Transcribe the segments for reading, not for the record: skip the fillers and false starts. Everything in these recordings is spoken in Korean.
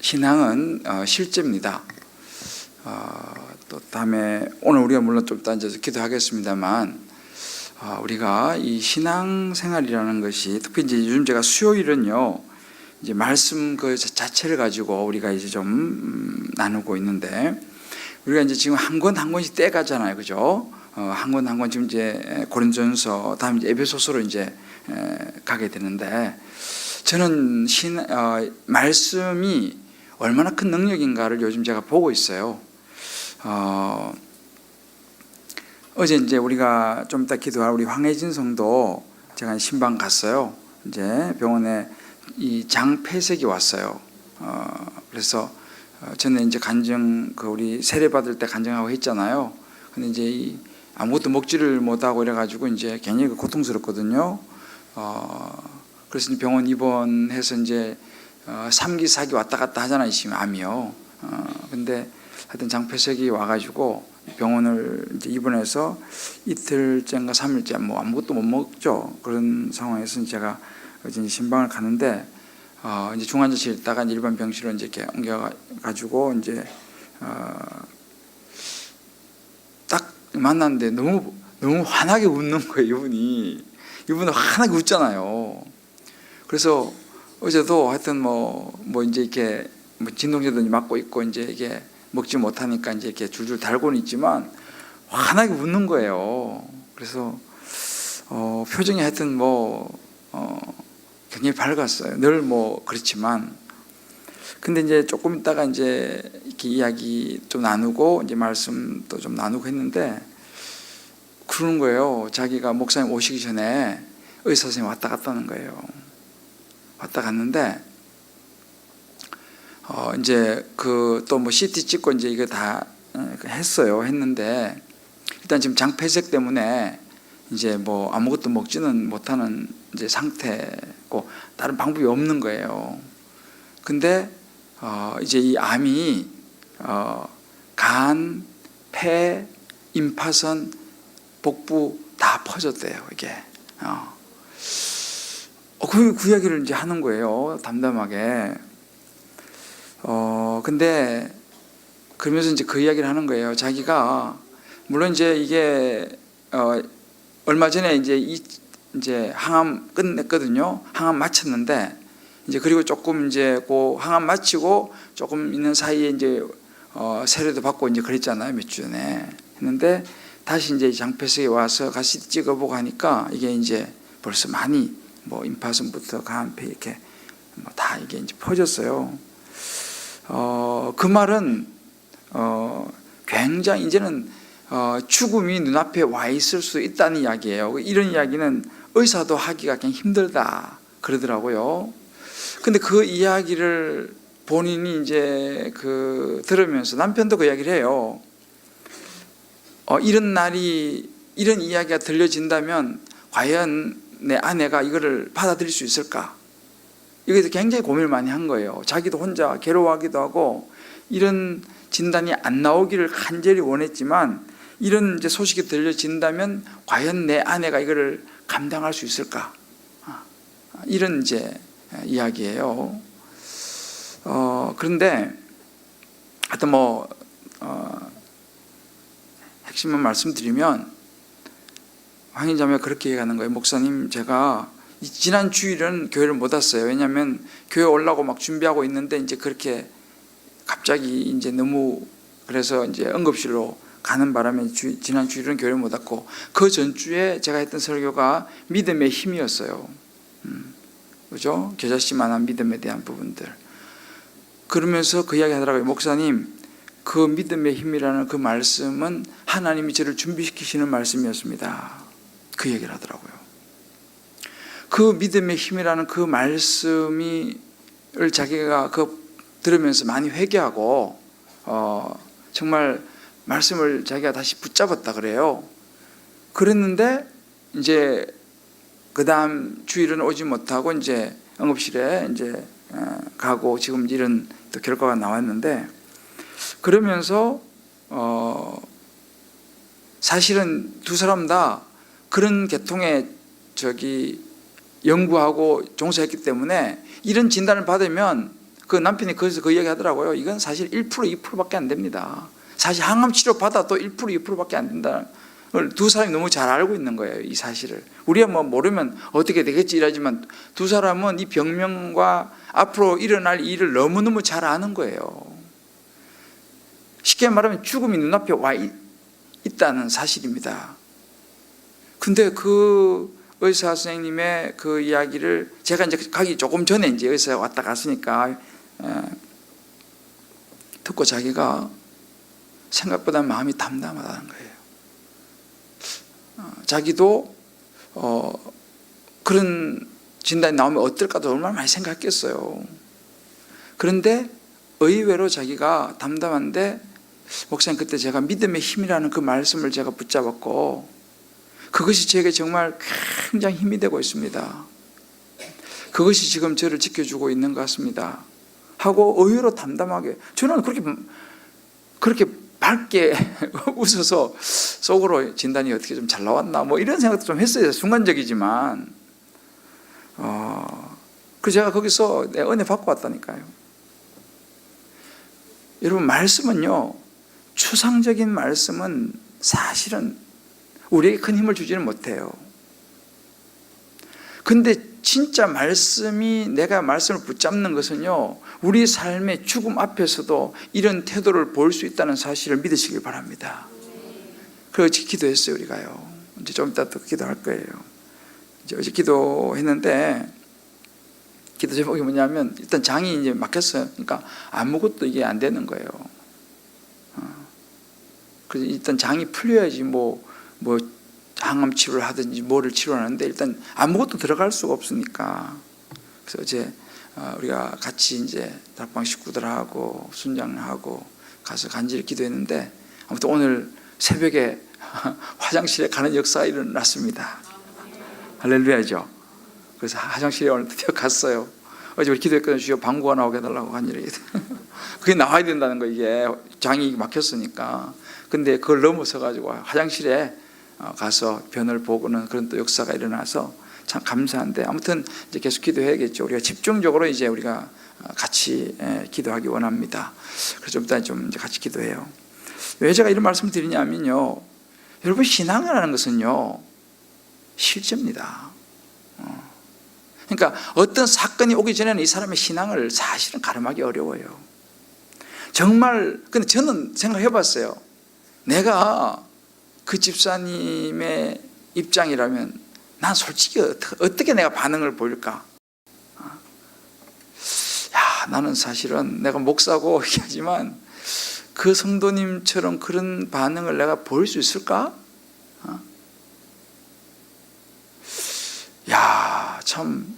신앙은 실제입니다. 또 다음에 오늘 우리가 물론 좀 이따 앉아서 기도하겠습니다만, 우리가 이 신앙생활이라는 것이 특히 이제 요즘 제가 수요일은요 이제 말씀 그 자체를 가지고 우리가 이제 좀 나누고 있는데, 우리가 이제 지금 한 권 한 권씩 떼가잖아요, 그죠? 한 권 한 권 지금 이제 고린도전서, 다음 이제 에베소서로 이제 가게 되는데, 저는 말씀이 얼마나 큰 능력인가를 요즘 제가 보고 있어요. 어제 이제 우리가 좀 이따 기도할 우리 황혜진 성도 제가 신방 갔어요. 이제 병원에 이 장폐색이 왔어요. 그래서 저는 이제 간증 우리 세례 받을 때 간증하고 했잖아요. 근데 이제 아무것도 먹지를 못하고 이래가지고 이제 굉장히 고통스럽거든요. 그래서 병원 입원해서 이제 3기 4기 왔다 갔다 하잖아요, 지금 암이요. 근데 하여튼 장폐색이 와가지고 병원을 이제 입원해서 이틀째인가 3일째 뭐 아무것도 못 먹죠. 그런 상황에서 제가 이제 신방을 가는데, 이제 중환자실 있다가 일반 병실로 이제 이렇게 옮겨가지고 이제 딱 만났는데 너무 환하게 웃는 거예요, 이분은 환하게 웃잖아요. 그래서 어제도 하여튼 뭐 이제 이렇게 진통제도 맞고 있고 이제 이게 먹지 못하니까 이제 이렇게 줄줄 달고는 있지만 환하게 웃는 거예요. 그래서 표정이 하여튼 굉장히 밝았어요. 늘 그렇지만. 근데 이제 조금 있다가 이제 이렇게 이야기 좀 나누고 이제 말씀도 좀 나누고 했는데, 그러는 거예요. 자기가 목사님 오시기 전에 의사 선생님 왔다 갔다는 거예요. 왔다 갔는데 이제 또 CT 찍고 이제 이거 다 했어요. 했는데 일단 지금 장폐색 때문에 이제 아무것도 먹지는 못하는 이제 상태고 다른 방법이 없는 거예요. 근데 이제 이 암이 간, 폐, 임파선, 복부 다 퍼졌대요, 이게. 그 이야기를 이제 하는 거예요, 담담하게. 근데 그러면서 이제 그 이야기를 하는 거예요. 자기가 물론 이제 이게 얼마 전에 이제 항암 끝냈거든요. 항암 마쳤는데 이제 그리고 조금 이제 그 항암 마치고 조금 있는 사이에 이제 세례도 받고 이제 그랬잖아요, 몇 주 전에 했는데, 다시 이제 장폐색이 와서 같이 찍어보고 하니까 이게 이제 벌써 많이 임파선부터 간, 폐 이렇게 다 이게 이제 퍼졌어요. 그 말은 굉장히 이제는 죽음이 눈앞에 와 있을 수 있다는 이야기예요. 이런 이야기는 의사도 하기가 그냥 힘들다 그러더라고요. 근데 그 이야기를 본인이 이제 들으면서 남편도 그 이야기를 해요. 이런 이야기가 들려진다면 과연 내 아내가 이거를 받아들일 수 있을까? 이거에 굉장히 고민을 많이 한 거예요. 자기도 혼자 괴로워하기도 하고, 이런 진단이 안 나오기를 간절히 원했지만 이런 이제 소식이 들려진다면 과연 내 아내가 이거를 감당할 수 있을까? 이런 이제 이야기예요. 그런데 하여튼 핵심만 말씀드리면, 황인자매가 그렇게 얘기하는 거예요. 목사님, 제가 지난 주일은 교회를 못 왔어요. 왜냐하면 교회 올라고 막 준비하고 있는데 이제 그렇게 갑자기 이제 너무, 그래서 이제 응급실로 가는 바람에 지난 주일은 교회를 못 왔고, 그 전주에 제가 했던 설교가 믿음의 힘이었어요. 그죠? 겨자씨만한 믿음에 대한 부분들. 그러면서 그 이야기 하더라고요. 목사님, 그 믿음의 힘이라는 그 말씀은 하나님이 저를 준비시키시는 말씀이었습니다. 그 얘기를 하더라고요. 그 믿음의 힘이라는 그 말씀을 자기가 들으면서 많이 회개하고 정말 말씀을 자기가 다시 붙잡았다 그래요. 그랬는데 이제 그 다음 주일은 오지 못하고 이제 응급실에 이제 가고 지금 이런 또 결과가 나왔는데, 그러면서 사실은 두 사람 다 그런 계통의 연구하고 종사했기 때문에 이런 진단을 받으면 그 남편이 거기서 그 이야기 하더라고요. 이건 사실 1%, 2%밖에 안 됩니다. 사실 항암 치료 받아도 1%, 2%밖에 안 된다는 걸 두 사람이 너무 잘 알고 있는 거예요. 이 사실을. 우리가 뭐 모르면 어떻게 되겠지 이러지만 두 사람은 이 병명과 앞으로 일어날 일을 너무너무 잘 아는 거예요. 쉽게 말하면 죽음이 눈앞에 와 있다는 사실입니다. 근데 그 의사 선생님의 그 이야기를 제가 이제 가기 조금 전에 이제 의사가 왔다 갔으니까 듣고 자기가 생각보다 마음이 담담하다는 거예요. 자기도 그런 진단이 나오면 어떨까도 얼마나 많이 생각했겠어요. 그런데 의외로 자기가 담담한데, 목사님 그때 제가 믿음의 힘이라는 그 말씀을 제가 붙잡았고 그것이 제게 정말 굉장히 힘이 되고 있습니다. 그것이 지금 저를 지켜주고 있는 것 같습니다 하고 의외로 담담하게, 저는 그렇게 밝게 웃어서 속으로 진단이 어떻게 좀 잘 나왔나 뭐 이런 생각도 좀 했어요. 순간적이지만 그래서 제가 거기서 내 은혜 받고 왔다니까요. 여러분, 말씀은요, 추상적인 말씀은 사실은 우리에게 큰 힘을 주지는 못해요. 근데 진짜 말씀이, 내가 말씀을 붙잡는 것은요, 우리 삶의 죽음 앞에서도 이런 태도를 볼 수 있다는 사실을 믿으시길 바랍니다. 그래서 기도했어요. 우리가요, 이제 좀 이따 또 기도할 거예요. 이제 어제 기도했는데 기도 제목이 뭐냐면, 일단 장이 이제 막혔어요. 그러니까 아무것도 이게 안 되는 거예요. 그래서 일단 장이 풀려야지 뭐 항암 치료를 하든지 뭐를 치료하는데 일단 아무것도 들어갈 수가 없으니까. 그래서 어제 우리가 같이 이제 다락방 식구들하고 순장하고 가서 간절히 기도했는데, 아무튼 오늘 새벽에 화장실에 가는 역사가 일어났습니다. 할렐루야죠. 그래서 화장실에 오늘 드디어 갔어요. 어제 우리 기도했거든요. 주여 방구가 나오게 해달라고 간절히. 그게 나와야 된다는 거, 이게 장이 막혔으니까. 근데 그걸 넘어서 가지고 화장실에 가서 변을 보고는 그런 또 역사가 일어나서 참 감사한데, 아무튼 이제 계속 기도해야겠죠. 우리가 집중적으로 이제 우리가 같이 기도하기 원합니다. 그래서 좀 이따 좀 이제 같이 기도해요. 왜 제가 이런 말씀을 드리냐면요, 여러분, 신앙이라는 것은요 실제입니다. 그러니까 어떤 사건이 오기 전에는 이 사람의 신앙을 사실은 가늠하기 어려워요. 정말. 근데 저는 생각해 봤어요. 내가 그 집사님의 입장이라면 난 솔직히 어떻게 내가 반응을 보일까? 나는 사실은 내가 목사고 하지만 그 성도님처럼 그런 반응을 내가 보일 수 있을까? 참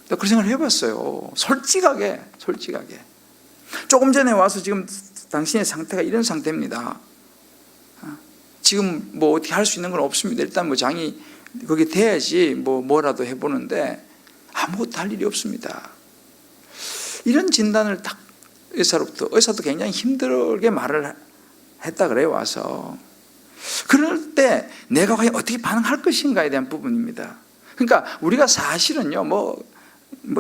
그런 생각을 해봤어요. 솔직하게. 조금 전에 와서 지금 당신의 상태가 이런 상태입니다. 지금 뭐 어떻게 할 수 있는 건 없습니다. 일단 뭐 장이 거기 돼야지 뭐라도 해보는데 아무것도 할 일이 없습니다. 이런 진단을 딱 의사도 굉장히 힘들게 말을 했다 그래요. 와서 그럴 때 내가 과연 어떻게 반응할 것인가에 대한 부분입니다. 그러니까 우리가 사실은요, 뭐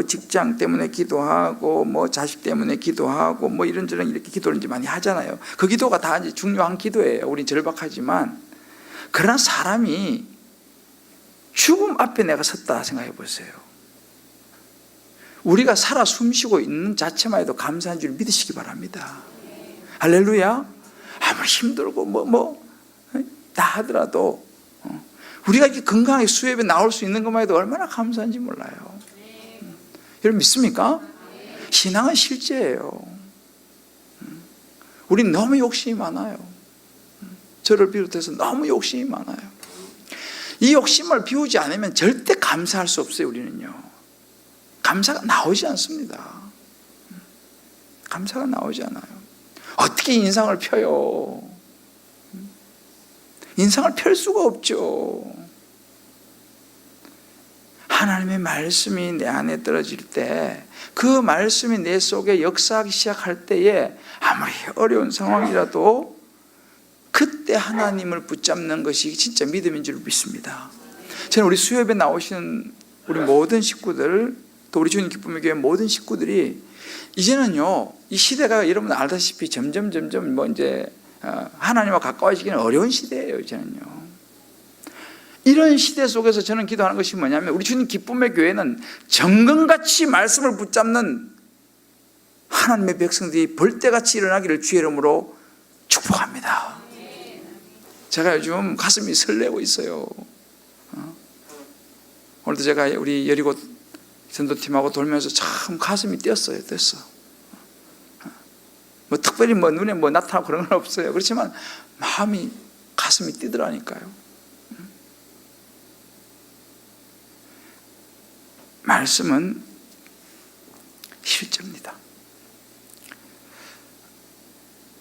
직장 때문에 기도하고 뭐 자식 때문에 기도하고 뭐 이런저런 이렇게 기도를 이제 많이 하잖아요. 그 기도가 다 이제 중요한 기도예요. 우린 절박하지만. 그러나 사람이 죽음 앞에 내가 섰다 생각해 보세요. 우리가 살아 숨쉬고 있는 자체만 해도 감사한 줄 믿으시기 바랍니다. 할렐루야. 아무리 힘들고 다 하더라도 우리가 이렇게 건강하게 수협에 나올 수 있는 것만 해도 얼마나 감사한지 몰라요. 여러분, 믿습니까? 신앙은 실제예요. 우린 너무 욕심이 많아요. 저를 비롯해서 너무 욕심이 많아요. 이 욕심을 비우지 않으면 절대 감사할 수 없어요. 우리는요, 감사가 나오지 않습니다. 감사가 나오지 않아요. 어떻게 인상을 펴요? 인상을 펼 수가 없죠. 하나님의 말씀이 내 안에 떨어질 때, 그 말씀이 내 속에 역사하기 시작할 때에 아무리 어려운 상황이라도 그때 하나님을 붙잡는 것이 진짜 믿음인 줄 믿습니다. 저는 우리 수협에 나오시는 우리 모든 식구들, 또 우리 주님 기쁨의 교회 모든 식구들이 이제는요, 이 시대가 여러분 알다시피 점점 뭐 이제 하나님과 가까워지기는 어려운 시대예요. 이제는요. 이런 시대 속에서 저는 기도하는 것이 뭐냐면, 우리 주님 기쁨의 교회는 정금같이 말씀을 붙잡는 하나님의 백성들이 벌떼같이 일어나기를 주의 이름으로 축복합니다. 제가 요즘 가슴이 설레고 있어요. 오늘도 제가 우리 여리고 전도팀하고 돌면서 참 가슴이 뛰었어요. 뭐 특별히 뭐 눈에 뭐 나타나고 그런 건 없어요. 그렇지만 마음이, 가슴이 뛰더라니까요. 말씀은 실제입니다.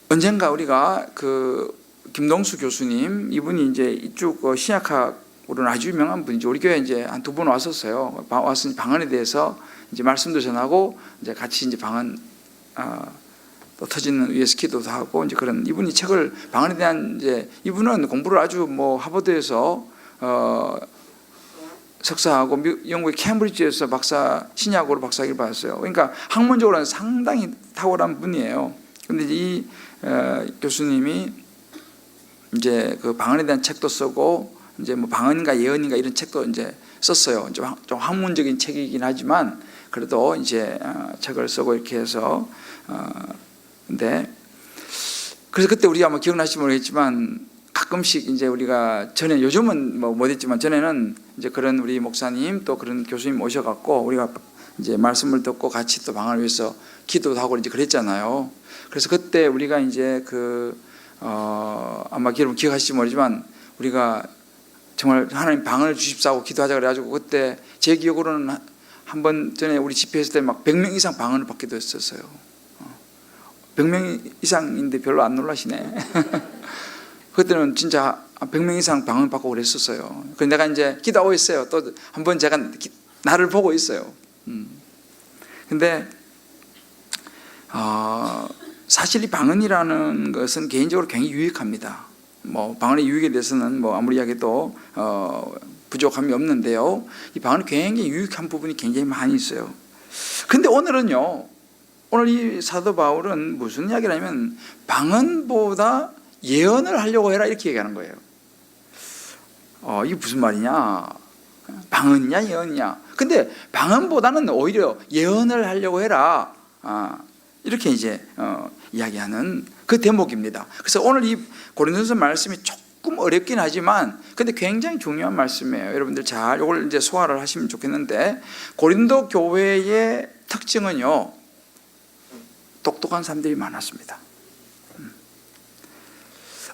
언젠가 우리가 김동수 교수님, 이분이 이제 이쪽 신약학으로는 아주 유명한 분이죠. 우리 교회에 이제 한 2번 왔었어요. 와서 방언에 대해서 이제 말씀도 전하고, 이제 같이 이제 방언 또 터지는 위에서 기도도 하고, 이제 그런, 이분이 책을, 방언에 대한 이제, 이분은 공부를 아주 뭐 하버드에서 석사하고 영국의 캠브리지에서 신약으로 박사학위를 받았어요. 그러니까 학문적으로는 상당히 탁월한 분이에요. 그런데 이 교수님이 이제 그 방언에 대한 책도 쓰고, 이제 뭐 방언인가 예언인가 이런 책도 이제 썼어요. 좀 학문적인 책이긴 하지만 그래도 이제 책을 쓰고 이렇게 해서 근데 그래서 그때 우리가 아마 기억나실지 모르겠지만, 가끔씩 이제 우리가 전에, 요즘은 뭐 못했지만 전에는 이제 그런 우리 목사님 또 그런 교수님 오셔갖고 우리가 이제 말씀을 듣고 같이 또 방을 위해서 기도도 하고 이제 그랬잖아요. 그래서 그때 우리가 이제 아마 여러분 기억하실지 모르지만, 우리가 정말 하나님 방을 주십사고 기도하자 그래가지고, 그때 제 기억으로는 한 번 전에 우리 집회 했을 때 막 100명 이상 방언을 받기도 했었어요. 100명 이상인데 별로 안 놀라시네. 그때는 진짜 100명 이상 방언 받고 그랬었어요. 그래서 내가 이제 기도하고 있어요. 또 한 번 제가 나를 보고 있어요. 근데 사실 이 방언이라는 것은 개인적으로 굉장히 유익합니다. 뭐 방언의 유익에 대해서는 뭐 아무리 이야기해도 부족함이 없는데요, 이 방언은 굉장히 유익한 부분이 굉장히 많이 있어요. 근데 오늘은요, 오늘 이 사도 바울은 무슨 이야기를 하냐면, 방언보다 예언을 하려고 해라, 이렇게 얘기하는 거예요. 이게 무슨 말이냐? 방언이냐 예언이냐? 근데 방언보다는 오히려 예언을 하려고 해라, 이렇게 이제 이야기하는 그 대목입니다. 그래서 오늘 이 고린도서 말씀이 조금 어렵긴 하지만 근데 굉장히 중요한 말씀이에요. 여러분들 잘 이걸 이제 소화를 하시면 좋겠는데, 고린도 교회의 특징은요, 똑똑한 사람들이 많았습니다.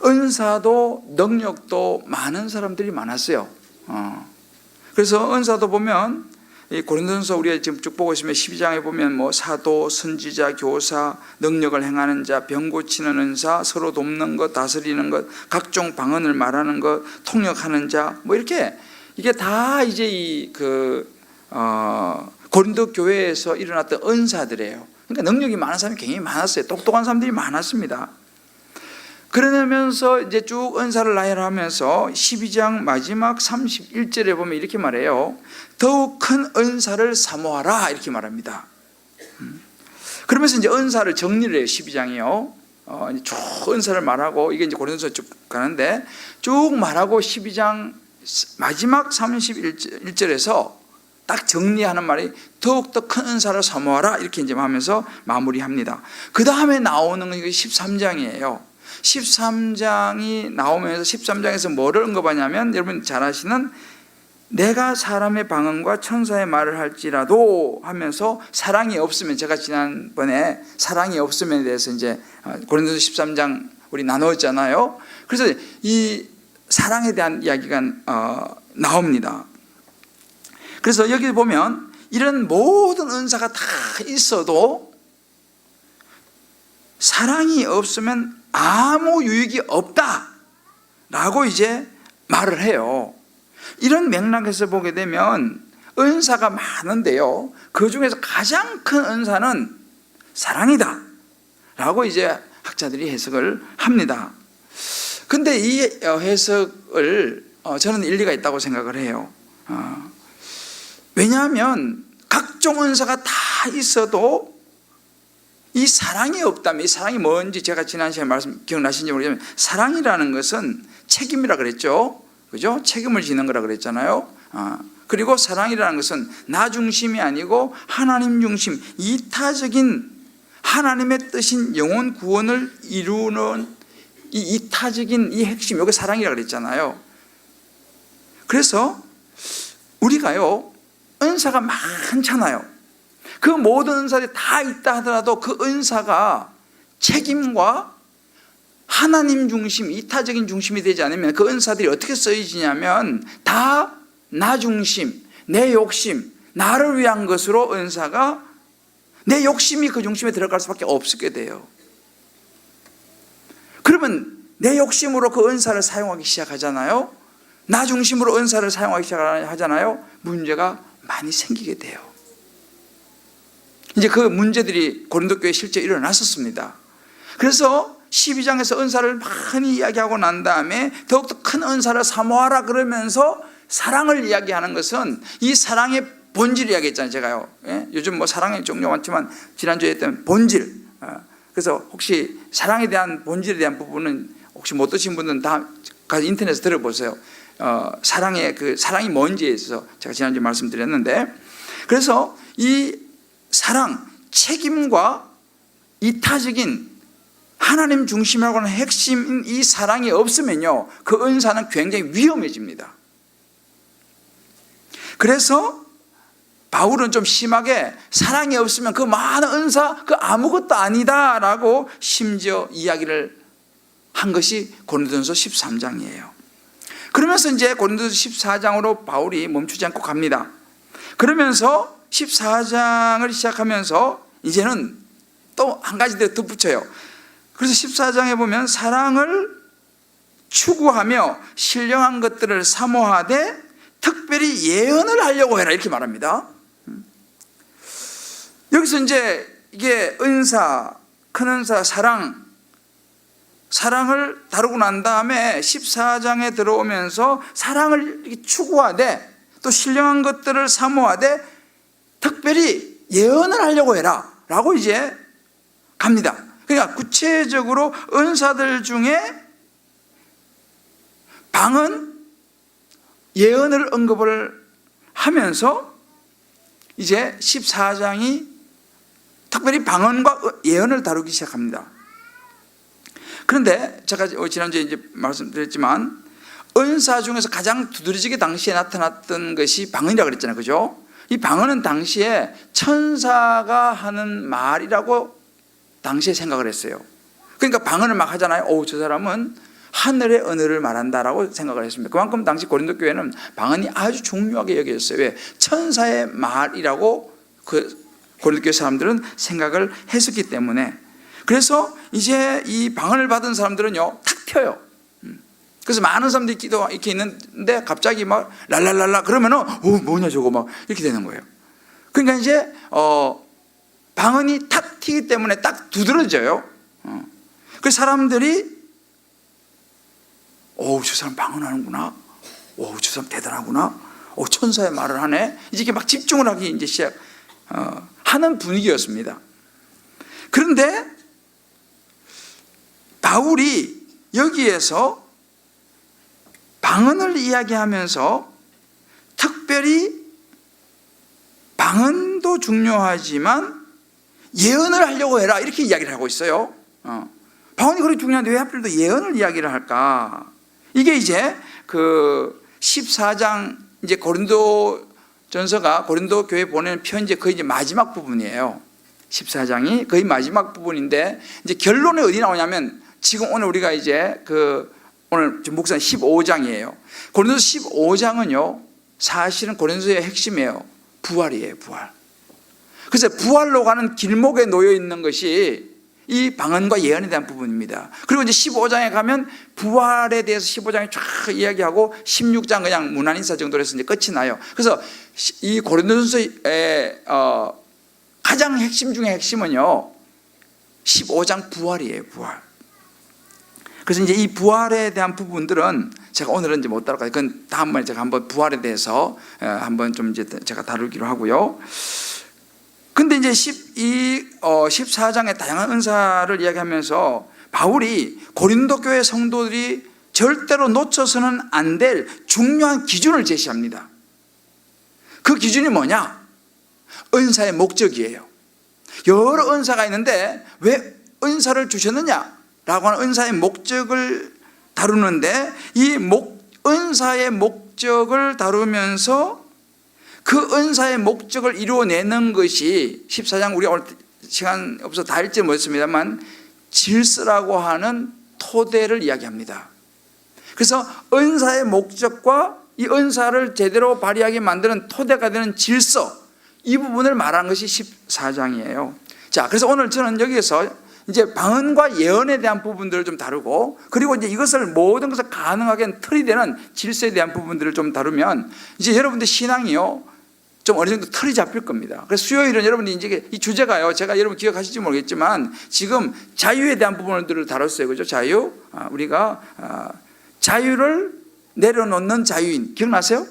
은사도 능력도 많은 사람들이 많았어요. 그래서 은사도 보면 이 고린도전서 우리가 지금 쭉 보고 있으면 12장에 보면 뭐 사도, 선지자, 교사, 능력을 행하는 자, 병 고치는 은사, 서로 돕는 것, 다스리는 것, 각종 방언을 말하는 것, 통역하는 자, 뭐 이렇게 이게 다 이제 이 고린도 교회에서 일어났던 은사들이에요. 그러니까 능력이 많은 사람이 굉장히 많았어요. 똑똑한 사람들이 많았습니다. 그러면서 이제 쭉 은사를 나열하면서 12장 마지막 31절에 보면 이렇게 말해요. 더욱 큰 은사를 사모하라, 이렇게 말합니다. 그러면서 이제 은사를 정리를 해요. 12장이요. 쭉 은사를 말하고, 이게 이제 고린도서 쭉 가는데 쭉 말하고 12장 마지막 31절에서 딱 정리하는 말이 더욱더 큰 은사를 사모하라, 이렇게 이제 하면서 마무리합니다. 그 다음에 나오는 건 13장이에요. 13장이 나오면서 13장에서 뭐를 언급하냐면, 여러분 잘 아시는 내가 사람의 방언과 천사의 말을 할지라도 하면서 사랑이 없으면, 제가 지난번에 사랑이 없으면에 대해서 이제 고린도서 13장 우리 나누었잖아요. 그래서 이 사랑에 대한 이야기가 나옵니다. 그래서 여기 보면 이런 모든 은사가 다 있어도 사랑이 없으면 아무 유익이 없다라고 이제 말을 해요. 이런 맥락에서 보게 되면 은사가 많은데요, 그 중에서 가장 큰 은사는 사랑이다 라고 이제 학자들이 해석을 합니다. 근데 이 해석을 저는 일리가 있다고 생각을 해요. 왜냐하면 각종 은사가 다 있어도 이 사랑이 없다면, 이 사랑이 뭔지 제가 지난 시간에 기억나시는지 모르겠지만, 사랑이라는 것은 책임이라 그랬죠. 그죠? 책임을 지는 거라 그랬잖아요. 그리고 사랑이라는 것은 나 중심이 아니고 하나님 중심, 이타적인 하나님의 뜻인 영혼 구원을 이루는 이 이타적인 이 핵심, 여기 사랑이라 그랬잖아요. 그래서 우리가요, 은사가 많잖아요. 그 모든 은사들이 다 있다 하더라도 그 은사가 책임과 하나님 중심, 이타적인 중심이 되지 않으면 그 은사들이 어떻게 쓰여지냐면 다 나 중심, 내 욕심, 나를 위한 것으로 은사가, 내 욕심이 그 중심에 들어갈 수밖에 없게 돼요. 그러면 내 욕심으로 그 은사를 사용하기 시작하잖아요. 나 중심으로 은사를 사용하기 시작하잖아요. 문제가 많이 생기게 돼요. 이제 그 문제들이 고린도 교회에 실제 일어났었습니다. 그래서 12장에서 은사를 많이 이야기하고 난 다음에 더욱더 큰 은사를 사모하라 그러면서 사랑을 이야기하는 것은 이 사랑의 본질 이야기했잖아요. 제가요. 예? 요즘 뭐 사랑의 종류가 많지만 지난주에 했던 본질. 그래서 혹시 사랑에 대한 본질에 대한 부분은 혹시 못 드신 분들은 다 가서 인터넷에서 들어보세요. 사랑이 뭔지에 있어서 제가 지난주에 말씀드렸는데, 그래서 이 사랑, 책임과 이타적인 하나님 중심이라고 하는 핵심인 이 사랑이 없으면요, 그 은사는 굉장히 위험해집니다. 그래서 바울은 좀 심하게 사랑이 없으면 그 많은 은사 그 아무것도 아니다라고 심지어 이야기를 한 것이 고린도전서 13장이에요. 그러면서 이제 고린도전서 14장으로 바울이 멈추지 않고 갑니다. 그러면서 14장을 시작하면서 이제는 또 한 가지 더 덧붙여요. 그래서 14장에 보면 사랑을 추구하며 신령한 것들을 사모하되 특별히 예언을 하려고 해라, 이렇게 말합니다. 여기서 이제 이게 은사, 큰 은사, 사랑을 다루고 난 다음에 14장에 들어오면서 사랑을 추구하되 또 신령한 것들을 사모하되 특별히 예언을 하려고 해라 라고 이제 갑니다. 그러니까 구체적으로 은사들 중에 방언, 예언을 언급을 하면서 이제 14장이 특별히 방언과 예언을 다루기 시작합니다. 그런데 제가 지난주에 이제 말씀드렸지만 은사 중에서 가장 두드러지게 당시에 나타났던 것이 방언이라고 그랬잖아요. 그죠? 이 방언은 당시에 천사가 하는 말이라고 당시에 생각을 했어요. 그러니까 방언을 막 하잖아요. 저 사람은 하늘의 언어를 말한다라고 생각을 했습니다. 그만큼 당시 고린도 교회는 방언이 아주 중요하게 여겨졌어요. 왜? 천사의 말이라고 그 고린도 교회 사람들은 생각을 했었기 때문에. 그래서 이제 이 방언을 받은 사람들은요, 탁 튀어요. 그래서 많은 사람들이 기도 이렇게 있는데 갑자기 막 랄랄랄라 그러면은 뭐냐 저거 막 이렇게 되는 거예요. 그러니까 이제 방언이 탁 튀기 때문에 딱 두드러져요. 그 사람들이 저 사람 방언하는구나. 저 사람 대단하구나. 천사의 말을 하네. 이렇게 막 집중을 하기 이제 하는 분위기였습니다. 그런데 바울이 여기에서 방언을 이야기하면서 특별히 방언도 중요하지만 예언을 하려고 해라, 이렇게 이야기를 하고 있어요. 방언이 그렇게 중요한데 왜 하필 또 예언을 이야기를 할까? 이게 이제 그 14장 이제 고린도전서가 고린도 교회 보내는 편지의 거의 이제 마지막 부분이에요. 14장이 거의 마지막 부분인데 이제 결론이 어디 나오냐면 지금 오늘 우리가 이제 오늘 목사는 15장이에요. 고린도서 15장은요, 사실은 고린도서의 핵심이에요. 부활이에요, 부활. 그래서 부활로 가는 길목에 놓여 있는 것이 이 방언과 예언에 대한 부분입니다. 그리고 이제 15장에 가면 부활에 대해서 15장에 쫙 이야기하고 16장 그냥 문안인사 정도로 해서 이제 끝이 나요. 그래서 이 고린도전서의 가장 핵심 중에 핵심은요, 15장 부활이에요, 부활. 그래서 이제 이 부활에 대한 부분들은 제가 오늘은 이제 못 다룰 거예요. 그건 다음번에 제가 한번 부활에 대해서 한번 좀 이제 제가 다루기로 하고요. 근데 이제 14장의 다양한 은사를 이야기하면서 바울이 고린도 교회 성도들이 절대로 놓쳐서는 안 될 중요한 기준을 제시합니다. 그 기준이 뭐냐? 은사의 목적이에요. 여러 은사가 있는데 왜 은사를 주셨느냐? 라고 하는 은사의 목적을 다루는데 이 은사의 목적을 다루면서 그 은사의 목적을 이루어내는 것이 14장 우리 오늘 시간 없어서 다 읽지 못했습니다만 질서라고 하는 토대를 이야기합니다. 그래서 은사의 목적과 이 은사를 제대로 발휘하게 만드는 토대가 되는 질서, 이 부분을 말하는 것이 14장이에요. 자, 그래서 오늘 저는 여기에서 이제 방언과 예언에 대한 부분들을 좀 다루고, 그리고 이제 이것을 모든 것을 가능하게 틀이 되는 질서에 대한 부분들을 좀 다루면 이제 여러분들 신앙이요 좀 어느 정도 틀이 잡힐 겁니다. 그래서 수요일은 여러분들이 이제 이 주제가요, 제가 여러분 기억하실지 모르겠지만 지금 자유에 대한 부분들을 다뤘어요. 그죠? 자유. 우리가 자유를 내려놓는 자유인 기억나세요?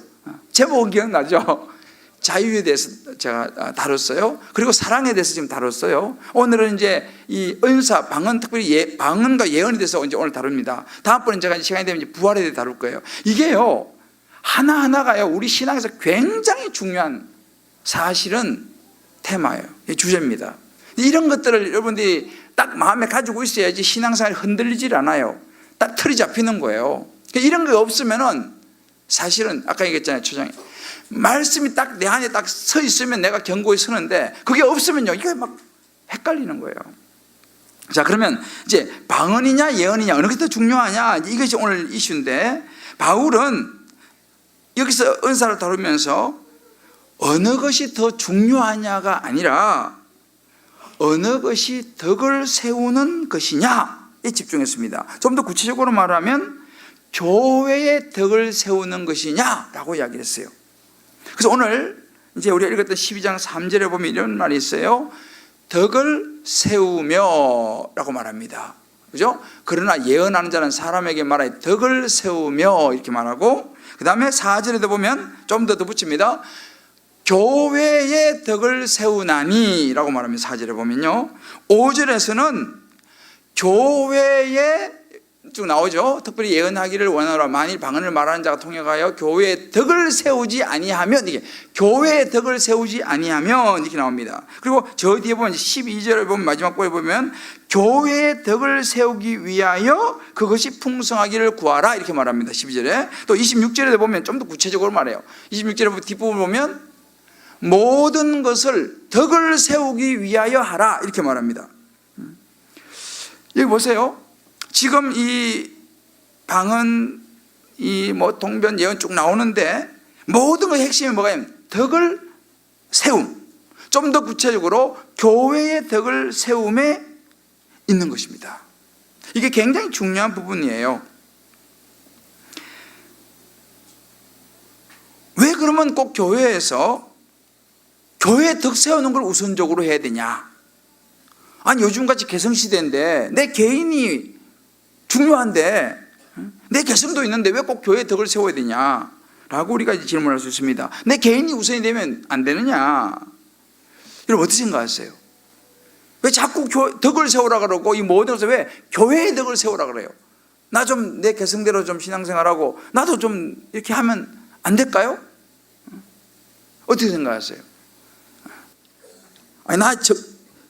제목은 기억나죠? 자유에 대해서 제가 다뤘어요. 그리고 사랑에 대해서 지금 다뤘어요. 오늘은 이제 이 은사, 방언, 특별히 방언과 예언에 대해서 이제 오늘 다룹니다. 다음번엔 제가 시간이 되면 이제 부활에 대해 다룰 거예요. 이게요, 하나하나가요, 우리 신앙에서 굉장히 중요한 사실은 테마예요. 주제입니다. 이런 것들을 여러분들이 딱 마음에 가지고 있어야지 신앙생활이 흔들리질 않아요. 딱 틀이 잡히는 거예요. 이런 게 없으면은 사실은 아까 얘기했잖아요, 초장에. 말씀이 딱 내 안에 딱 서 있으면 내가 견고히 서는데 그게 없으면요, 이게 막 헷갈리는 거예요. 자, 그러면 이제 방언이냐 예언이냐 어느 게 더 중요하냐, 이것이 오늘 이슈인데, 바울은 여기서 은사를 다루면서 어느 것이 더 중요하냐가 아니라 어느 것이 덕을 세우는 것이냐에 집중했습니다. 좀 더 구체적으로 말하면 교회의 덕을 세우는 것이냐라고 이야기를 했어요. 그래서 오늘 이제 우리가 읽었던 12장 3절에 보면 이런 말이 있어요. 덕을 세우며 라고 말합니다. 그죠? 그러나 예언하는 자는 사람에게 말하여 덕을 세우며 이렇게 말하고, 그 다음에 4절에도 보면 좀 더 붙입니다. 교회의 덕을 세우나니 라고 말합니다. 4절에 보면요. 5절에서는 교회의 쭉 나오죠. 특별히 예언하기를 원하노라. 만일 방언을 말하는 자가 통역하여 교회의 덕을 세우지 아니하면, 이게 교회의 덕을 세우지 아니하면 이렇게 나옵니다. 그리고 저 뒤에 보면 12절에 보면 마지막 부분에 보면 교회의 덕을 세우기 위하여 그것이 풍성하기를 구하라 이렇게 말합니다. 12절에. 또 26절에 보면 좀 더 구체적으로 말해요. 26절에 뒷부분 보면 모든 것을 덕을 세우기 위하여 하라 이렇게 말합니다. 여기 보세요. 지금 이 방언, 이 뭐 동변 예언 쭉 나오는데 모든 것의 핵심이 뭐가냐면 덕을 세움. 좀 더 구체적으로 교회의 덕을 세움에 있는 것입니다. 이게 굉장히 중요한 부분이에요. 왜 그러면 꼭 교회에서 교회의 덕 세우는 걸 우선적으로 해야 되냐? 아니, 요즘같이 개성시대인데 내 개인이 중요한데, 내 개성도 있는데 왜 꼭 교회의 덕을 세워야 되냐 라고 우리가 이제 질문할 수 있습니다. 내 개인이 우선이 되면 안 되느냐? 여러분 어떻게 생각하세요? 왜 자꾸 덕을 세우라 그러고 이 모든 것을 왜 교회의 덕을 세우라 그래요? 나 좀 내 개성대로 좀 신앙생활하고 나도 좀 이렇게 하면 안 될까요? 어떻게 생각하세요? 아니, 나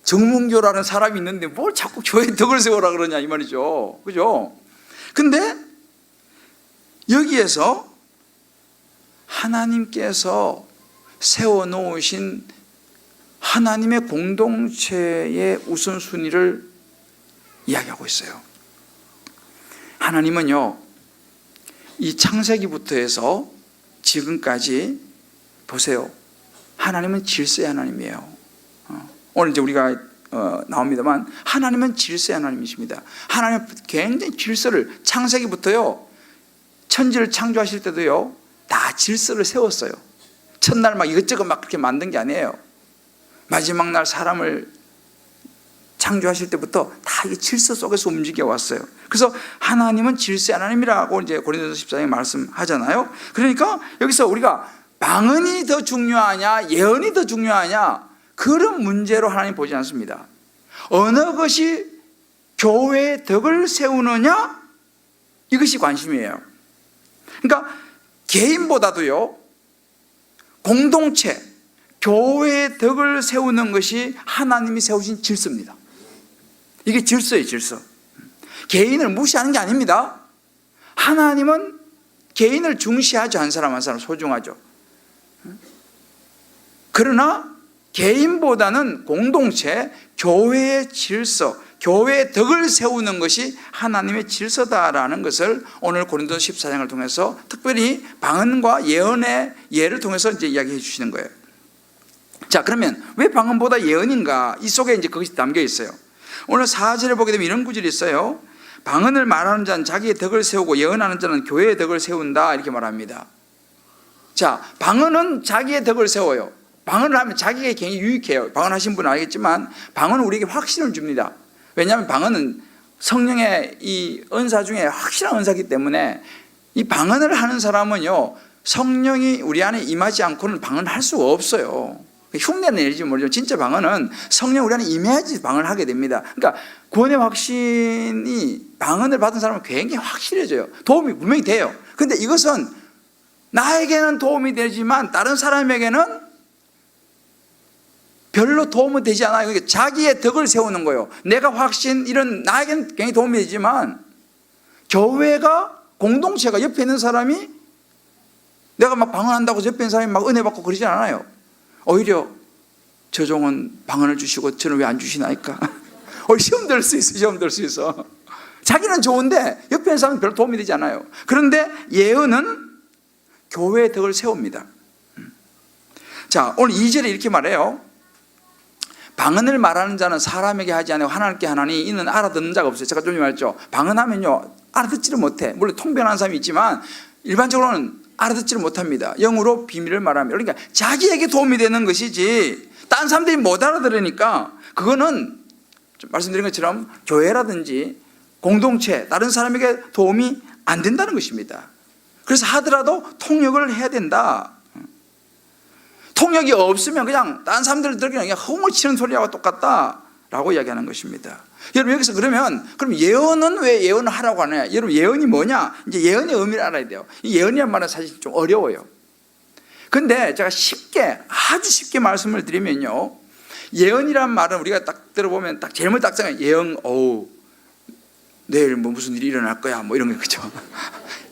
정문교라는 사람이 있는데 뭘 자꾸 교회의 덕을 세우라 그러냐 이 말이죠. 그죠? 근데 여기에서 하나님께서 세워놓으신 하나님의 공동체의 우선순위를 이야기하고 있어요. 하나님은요, 이 창세기부터 해서 지금까지 보세요. 하나님은 질서의 하나님이에요. 오늘 이제 우리가 나옵니다만 하나님은 질서의 하나님이십니다. 하나님은 굉장히 질서를, 창세기부터요, 천지를 창조하실 때도요 다 질서를 세웠어요. 첫날 막 이것저것 막 그렇게 만든 게 아니에요. 마지막 날 사람을 창조하실 때부터 다 이 질서 속에서 움직여 왔어요. 그래서 하나님은 질서의 하나님이라고 이제 고린도서 14장에 말씀하잖아요. 그러니까 여기서 우리가 방언이 더 중요하냐 예언이 더 중요하냐, 그런 문제로 하나님 보지 않습니다. 어느 것이 교회의 덕을 세우느냐? 이것이 관심이에요. 그러니까 개인보다도요, 공동체, 교회의 덕을 세우는 것이 하나님이 세우신 질서입니다. 이게 질서예요, 질서. 개인을 무시하는 게 아닙니다. 하나님은 개인을 중시하죠. 한 사람 한 사람 소중하죠. 그러나 개인보다는 공동체, 교회의 질서, 교회의 덕을 세우는 것이 하나님의 질서다라는 것을 오늘 고린도 14장을 통해서 특별히 방언과 예언의 예를 통해서 이제 이야기해 주시는 거예요. 자, 그러면 왜 방언보다 예언인가? 이 속에 이제 그것이 담겨 있어요. 오늘 4절에 보게 되면 이런 구절이 있어요. 방언을 말하는 자는 자기의 덕을 세우고 예언하는 자는 교회의 덕을 세운다, 이렇게 말합니다. 자, 방언은 자기의 덕을 세워요. 방언을 하면 자기에게 굉장히 유익해요. 방언하신 분은 알겠지만 방언은 우리에게 확신을 줍니다. 왜냐하면 방언은 성령의 이 은사 중에 확실한 은사이기 때문에 이 방언을 하는 사람은요, 성령이 우리 안에 임하지 않고는 방언을 할 수가 없어요. 흉내는 내지 모르지만 진짜 방언은 성령 우리 안에 임해야지 방언을 하게 됩니다. 그러니까 구원의 확신이 방언을 받은 사람은 굉장히 확실해져요. 도움이 분명히 돼요. 그런데 이것은 나에게는 도움이 되지만 다른 사람에게는 별로 도움은 되지 않아요. 그러니까 자기의 덕을 세우는 거예요. 내가 확신, 이런 나에게는 굉장히 도움이 되지만 교회가, 공동체가, 옆에 있는 사람이 내가 막 방언한다고 옆에 있는 사람이 막 은혜 받고 그러지 않아요. 오히려 저 종은 방언을 주시고 저는 왜 안 주시나이까? 시험 들 수 있어, 시험 들 수 있어. 자기는 좋은데 옆에 있는 사람은 별로 도움이 되지 않아요. 그런데 예언은 교회의 덕을 세웁니다. 자, 오늘 2절에 이렇게 말해요. 방언을 말하는 자는 사람에게 하지 않고 하나님께 하나니 이는 알아듣는 자가 없어요. 제가 좀 말했죠. 방언하면요, 알아듣지를 못해. 물론 통변하는 사람이 있지만 일반적으로는 알아듣지를 못합니다. 영으로 비밀을 말하며. 그러니까 자기에게 도움이 되는 것이지 다른 사람들이 못 알아들으니까 그거는 말씀드린 것처럼 교회라든지 공동체, 다른 사람에게 도움이 안 된다는 것입니다. 그래서 하더라도 통역을 해야 된다. 통역이 없으면 그냥 다른 사람들 들기는 그냥 허물 치는 소리하고 똑같다라고 이야기하는 것입니다. 여러분, 여기서 그럼 예언은 왜 예언을 하라고 하느냐? 여러분, 예언이 뭐냐? 이제 예언의 의미를 알아야 돼요. 이 예언이란 말은 사실 좀 어려워요. 근데 제가 아주 쉽게 말씀을 드리면요, 예언이란 말은 우리가 딱 들어보면 딱 제일 먼저 딱 생각해요. 예언, 내일 뭐 무슨 일이 일어날 거야, 뭐 이런 거, 그죠?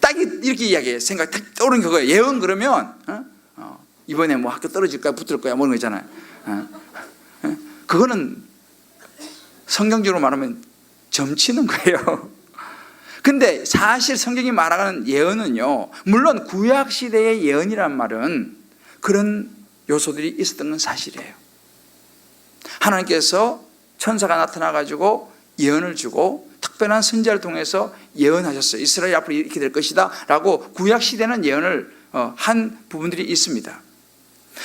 딱 이렇게 이야기해요. 생각 딱 떠오르는 그거예요. 예언 그러면 이번에 뭐 학교 떨어질 거야, 붙을 거야, 뭐 이런 거 있잖아요. 그거는 성경적으로 말하면 점치는 거예요. 근데 사실 성경이 말하는 예언은요, 물론 구약 시대의 예언이란 말은 그런 요소들이 있었던 건 사실이에요. 하나님께서 천사가 나타나 가지고 예언을 주고 특별한 선지자를 통해서 예언하셨어요. 이스라엘 앞으로 이렇게 될 것이다 라고 구약 시대는 예언을 한 부분들이 있습니다.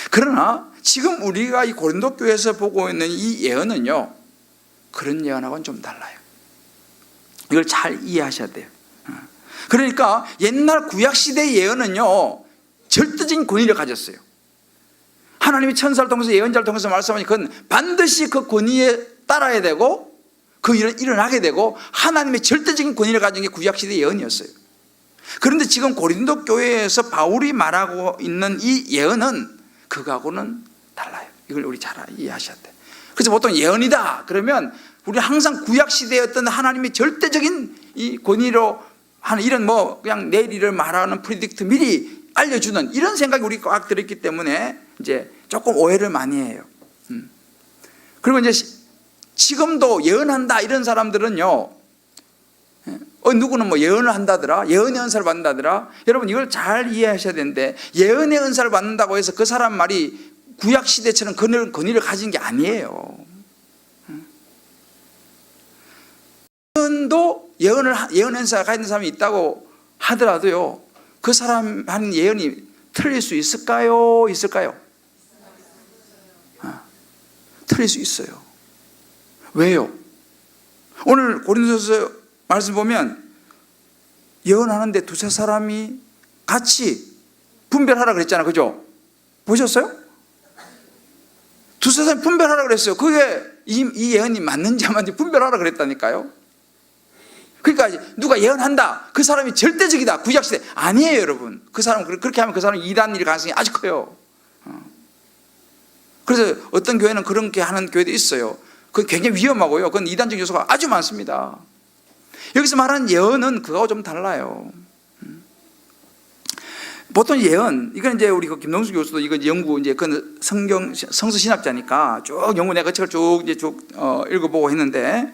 그러나 지금 우리가 이 고린도 교회에서 보고 있는 이 예언은요, 그런 예언하고는 좀 달라요. 이걸 잘 이해하셔야 돼요. 그러니까 옛날 구약시대의 예언은요, 절대적인 권위를 가졌어요. 하나님이 천사를 통해서 예언자를 통해서 말씀하니 그건 반드시 그 권위에 따라야 되고 그 일은 일어나게 되고 하나님의 절대적인 권위를 가진 게 구약시대의 예언이었어요. 그런데 지금 고린도 교회에서 바울이 말하고 있는 이 예언은 그거하고는 달라요. 이걸 우리 잘 이해하셔야 돼요. 그래서 보통 예언이다 그러면 우리 항상 구약시대의 어떤 하나님의 절대적인 이 권위로 하는 이런 뭐 그냥 내일 일을 말하는 프리딕트 미리 알려주는 이런 생각이 우리 꽉 들어있기 때문에 이제 조금 오해를 많이 해요. 그리고 이제 지금도 예언한다 이런 사람들은요, 누구는 뭐 예언을 한다더라, 예언의 은사를 받는다더라. 여러분, 이걸 잘 이해하셔야 되는데, 예언의 은사를 받는다고 해서 그 사람 말이 구약시대처럼 권위를 가진 게 아니에요. 예언 은사가 가진 사람이 있다고 하더라도요, 그 사람 하는 예언이 틀릴 수 있을까요? 틀릴 수 있어요. 왜요? 오늘 고린도서 말씀 보면 예언하는데 두세 사람이 같이 분별하라 그랬잖아요. 그죠? 보셨어요? 두세 사람이 분별하라 그랬어요. 그게 이 예언이 맞는지 안 맞는지 분별하라 그랬다니까요. 그러니까 누가 예언한다, 그 사람이 절대적이다, 구약시대 아니에요 여러분. 그 사람 그렇게 하면 그 사람은 이단일 가능성이 아주 커요. 그래서 어떤 교회는 그렇게 하는 교회도 있어요. 그건 굉장히 위험하고요. 그건 이단적 요소가 아주 많습니다. 여기서 말하는 예언은 그거하고 좀 달라요. 보통 예언, 이건 이제 우리 김동수 교수도 이거 연구, 이제 그 성서 신학자니까 쭉 연구 내가 책을 쭉 읽어보고 했는데,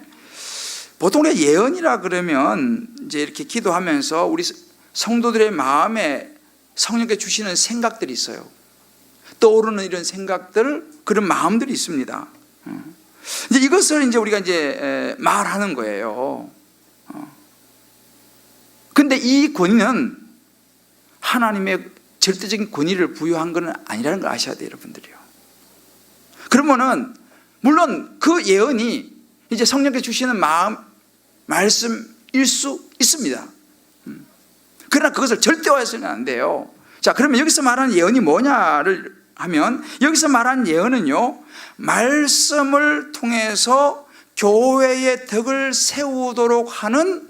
보통 우리가 예언이라 그러면 이제 이렇게 기도하면서 우리 성도들의 마음에 성령께 주시는 생각들이 있어요. 떠오르는 이런 생각들, 그런 마음들이 있습니다. 이제 이것을 이제 우리가 이제 말하는 거예요. 근데 이 권위는 하나님의 절대적인 권위를 부여한 것은 아니라는 걸 아셔야 돼요, 여러분들이요. 그러면은 물론 그 예언이 이제 성령께 주시는 말씀일 수 있습니다. 그러나 그것을 절대화해서는 안 돼요. 자, 그러면 여기서 말하는 예언이 뭐냐를 하면, 여기서 말하는 예언은요, 말씀을 통해서 교회의 덕을 세우도록 하는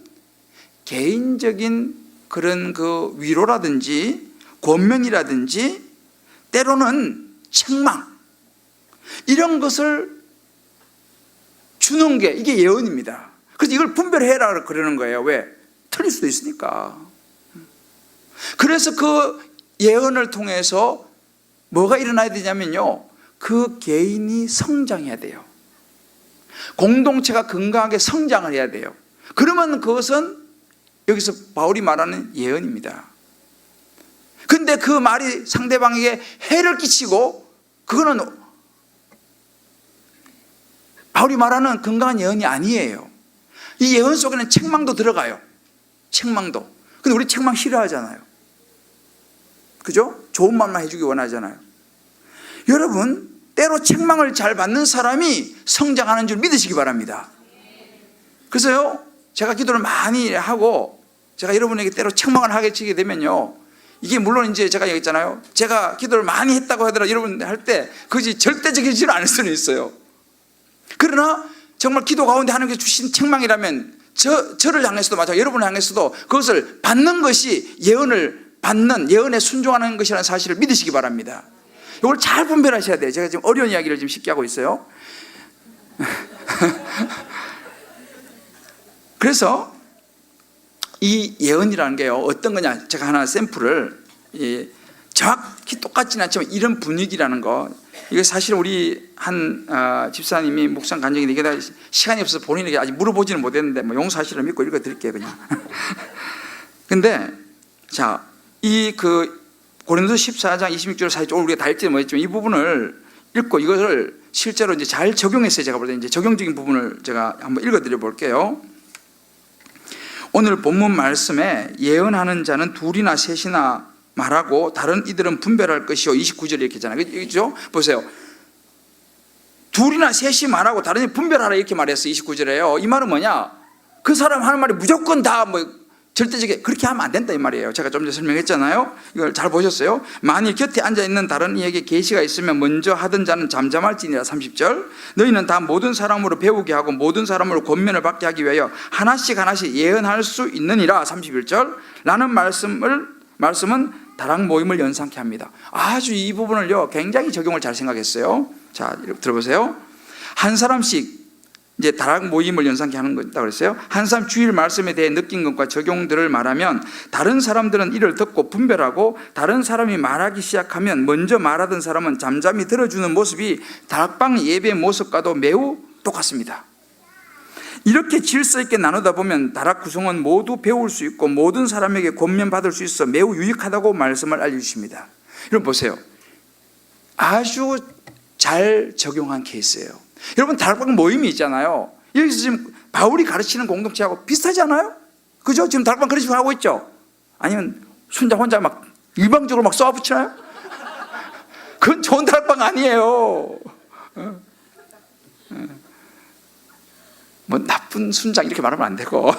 개인적인 그런 그 위로라든지 권면이라든지 때로는 책망, 이런 것을 주는 게 이게 예언입니다. 그래서 이걸 분별해라 그러는 거예요. 왜? 틀릴 수도 있으니까. 그래서 그 예언을 통해서 뭐가 일어나야 되냐면요, 그 개인이 성장해야 돼요. 공동체가 건강하게 성장을 해야 돼요. 그러면 그것은 여기서 바울이 말하는 예언입니다. 근데 그 말이 상대방에게 해를 끼치고, 그거는 바울이 말하는 건강한 예언이 아니에요. 이 예언 속에는 책망도 들어가요. 책망도. 근데 우리 책망 싫어하잖아요. 그죠? 좋은 말만 해주기 원하잖아요. 여러분, 때로 책망을 잘 받는 사람이 성장하는 줄 믿으시기 바랍니다. 그래서요, 제가 기도를 많이 하고 제가 여러분에게 때로 책망을 하게 치게 되면요, 이게 물론 이제 제가 얘기했잖아요. 제가 기도를 많이 했다고 하더라도 여러분 할 때 그것이 절대적이지 않을 수는 있어요. 그러나 정말 기도 가운데 하나님께서 주신 책망이라면 저를 향해서도 마찬가지로 여러분을 향해서도 그것을 받는 것이 예언을 받는, 예언에 순종하는 것이라는 사실을 믿으시기 바랍니다. 이걸 잘 분별하셔야 돼요. 제가 지금 어려운 이야기를 좀 쉽게 하고 있어요. 그래서 이 예언이라는 게요, 어떤 거냐, 제가 하나 샘플을, 정확히 똑같지는 않지만 이런 분위기라는 거, 이거 사실 우리 한 집사님이 묵상 간증인데, 이게 시간이 없어서 본인에게 아직 물어보지는 못했는데 뭐 용서하시라 믿고 읽어드릴게요 그냥. 근데 자, 이 그 고린도서 14장 26절 사실 우리가 다 읽지 못했지만 이 부분을 읽고 이것을 실제로 이제 잘 적용했어요. 제가 볼 때 이제 적용적인 부분을 제가 한번 읽어드려 볼게요. 오늘 본문 말씀에 예언하는 자는 둘이나 셋이나 말하고 다른 이들은 분별할 것이요. 29절에 이렇게 했잖아요. 그죠? 보세요. 둘이나 셋이 말하고 다른 이들은 분별하라 이렇게 말했어요. 29절에요. 이 말은 뭐냐? 그 사람 하는 말이 무조건 다 뭐 절대적이게 그렇게 하면 안 된다 이 말이에요. 제가 좀 전에 설명했잖아요. 이걸 잘 보셨어요? 만일 곁에 앉아있는 다른 이에게 계시가 있으면 먼저 하던 자는 잠잠할지니라. 30절. 너희는 다 모든 사람으로 배우게 하고 모든 사람으로 권면을 받게 하기 위하여 하나씩 예언할 수 있느니라. 31절. 라는 말씀은 다락 모임을 연상케 합니다. 아주 이 부분을요 굉장히 적용을 잘 생각했어요. 자, 들어보세요. 한 사람씩 이제 다락 모임을 연상케 하는 거다 그랬어요. 한 사람 주일 말씀에 대해 느낀 것과 적용들을 말하면 다른 사람들은 이를 듣고 분별하고, 다른 사람이 말하기 시작하면 먼저 말하던 사람은 잠잠히 들어주는 모습이 다락방 예배 모습과도 매우 똑같습니다. 이렇게 질서 있게 나누다 보면 다락 구성은 모두 배울 수 있고 모든 사람에게 권면받을 수 있어 매우 유익하다고 말씀을 알려주십니다. 여러분 보세요. 아주 잘 적용한 케이스예요. 여러분 다락방 모임이 있잖아요. 여기서 지금 바울이 가르치는 공동체하고 비슷하지 않아요? 그죠? 지금 다락방 그런 식으로 하고 있죠? 아니면 혼자 막 일방적으로 막 쏘아붙이나요? 그건 좋은 다락방 아니에요. 뭐 나쁜 순장 이렇게 말하면 안 되고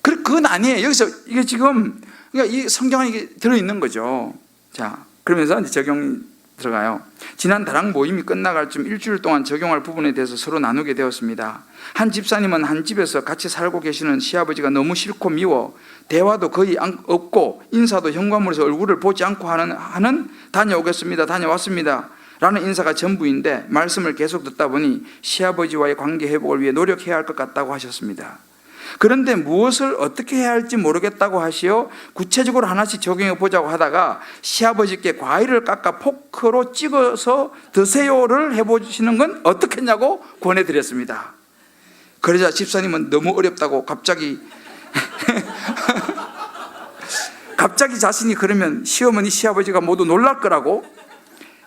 그건 아니에요. 여기서 이게 지금 그러니까 이 성경은 이게 들어있는 거죠. 자, 그러면서 이제 적용 들어가요. 지난 다락 모임이 끝나갈 쯤 일주일 동안 적용할 부분에 대해서 서로 나누게 되었습니다. 한 집사님은 한 집에서 같이 살고 계시는 시아버지가 너무 싫고 미워 대화도 거의 없고 인사도 현관문에서 얼굴을 보지 않고 하는 다녀오겠습니다, 다녀왔습니다 라는 인사가 전부인데 말씀을 계속 듣다 보니 시아버지와의 관계 회복을 위해 노력해야 할 것 같다고 하셨습니다. 그런데 무엇을 어떻게 해야 할지 모르겠다고 하시어 구체적으로 하나씩 적용해 보자고 하다가 시아버지께 과일을 깎아 포크로 찍어서 드세요를 해보시는 건 어떻겠냐고 권해드렸습니다. 그러자 집사님은 너무 어렵다고 갑자기 자신이 그러면 시어머니 시아버지가 모두 놀랄 거라고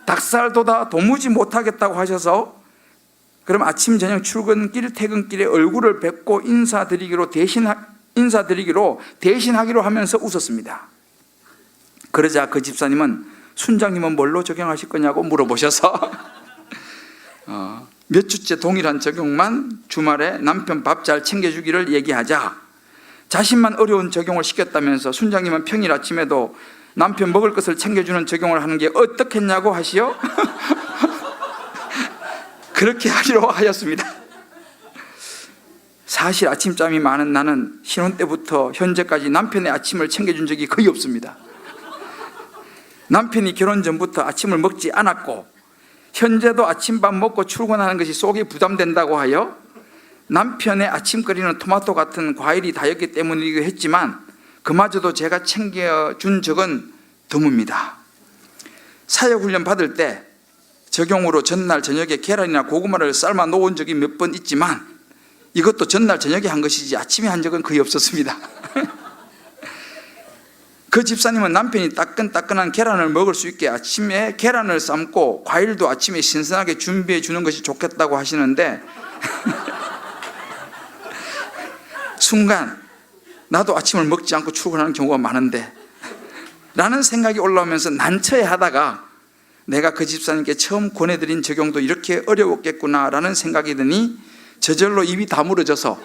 닭살도다 도무지 못하겠다고 하셔서 그럼 아침 저녁 출근길 퇴근길에 얼굴을 뵙고 인사드리기로 대신하기로 하면서 웃었습니다. 그러자 그 집사님은 순장님은 뭘로 적용하실 거냐고 물어보셔서 몇 주째 동일한 적용만 주말에 남편 밥 잘 챙겨주기를 얘기하자 자신만 어려운 적용을 시켰다면서 순장님은 평일 아침에도 남편 먹을 것을 챙겨주는 적용을 하는 게 어떻겠냐고 하시어 그렇게 하기로 하였습니다. 사실 아침잠이 많은 나는 신혼 때부터 현재까지 남편의 아침을 챙겨준 적이 거의 없습니다. 남편이 결혼 전부터 아침을 먹지 않았고 현재도 아침밥 먹고 출근하는 것이 속이 부담된다고 하여 남편의 아침거리는 토마토 같은 과일이 다였기 때문이기도 했지만 그마저도 제가 챙겨준 적은 드뭅니다. 사역훈련 받을 때 적용으로 전날 저녁에 계란이나 고구마를 삶아 놓은 적이 몇 번 있지만 이것도 전날 저녁에 한 것이지 아침에 한 적은 거의 없었습니다. 그 집사님은 남편이 따끈따끈한 계란을 먹을 수 있게 아침에 계란을 삶고 과일도 아침에 신선하게 준비해 주는 것이 좋겠다고 하시는데 순간 나도 아침을 먹지 않고 출근하는 경우가 많은데 라는 생각이 올라오면서 난처해하다가 내가 그 집사님께 처음 권해드린 적용도 이렇게 어려웠겠구나 라는 생각이 드니 저절로 입이 다물어져서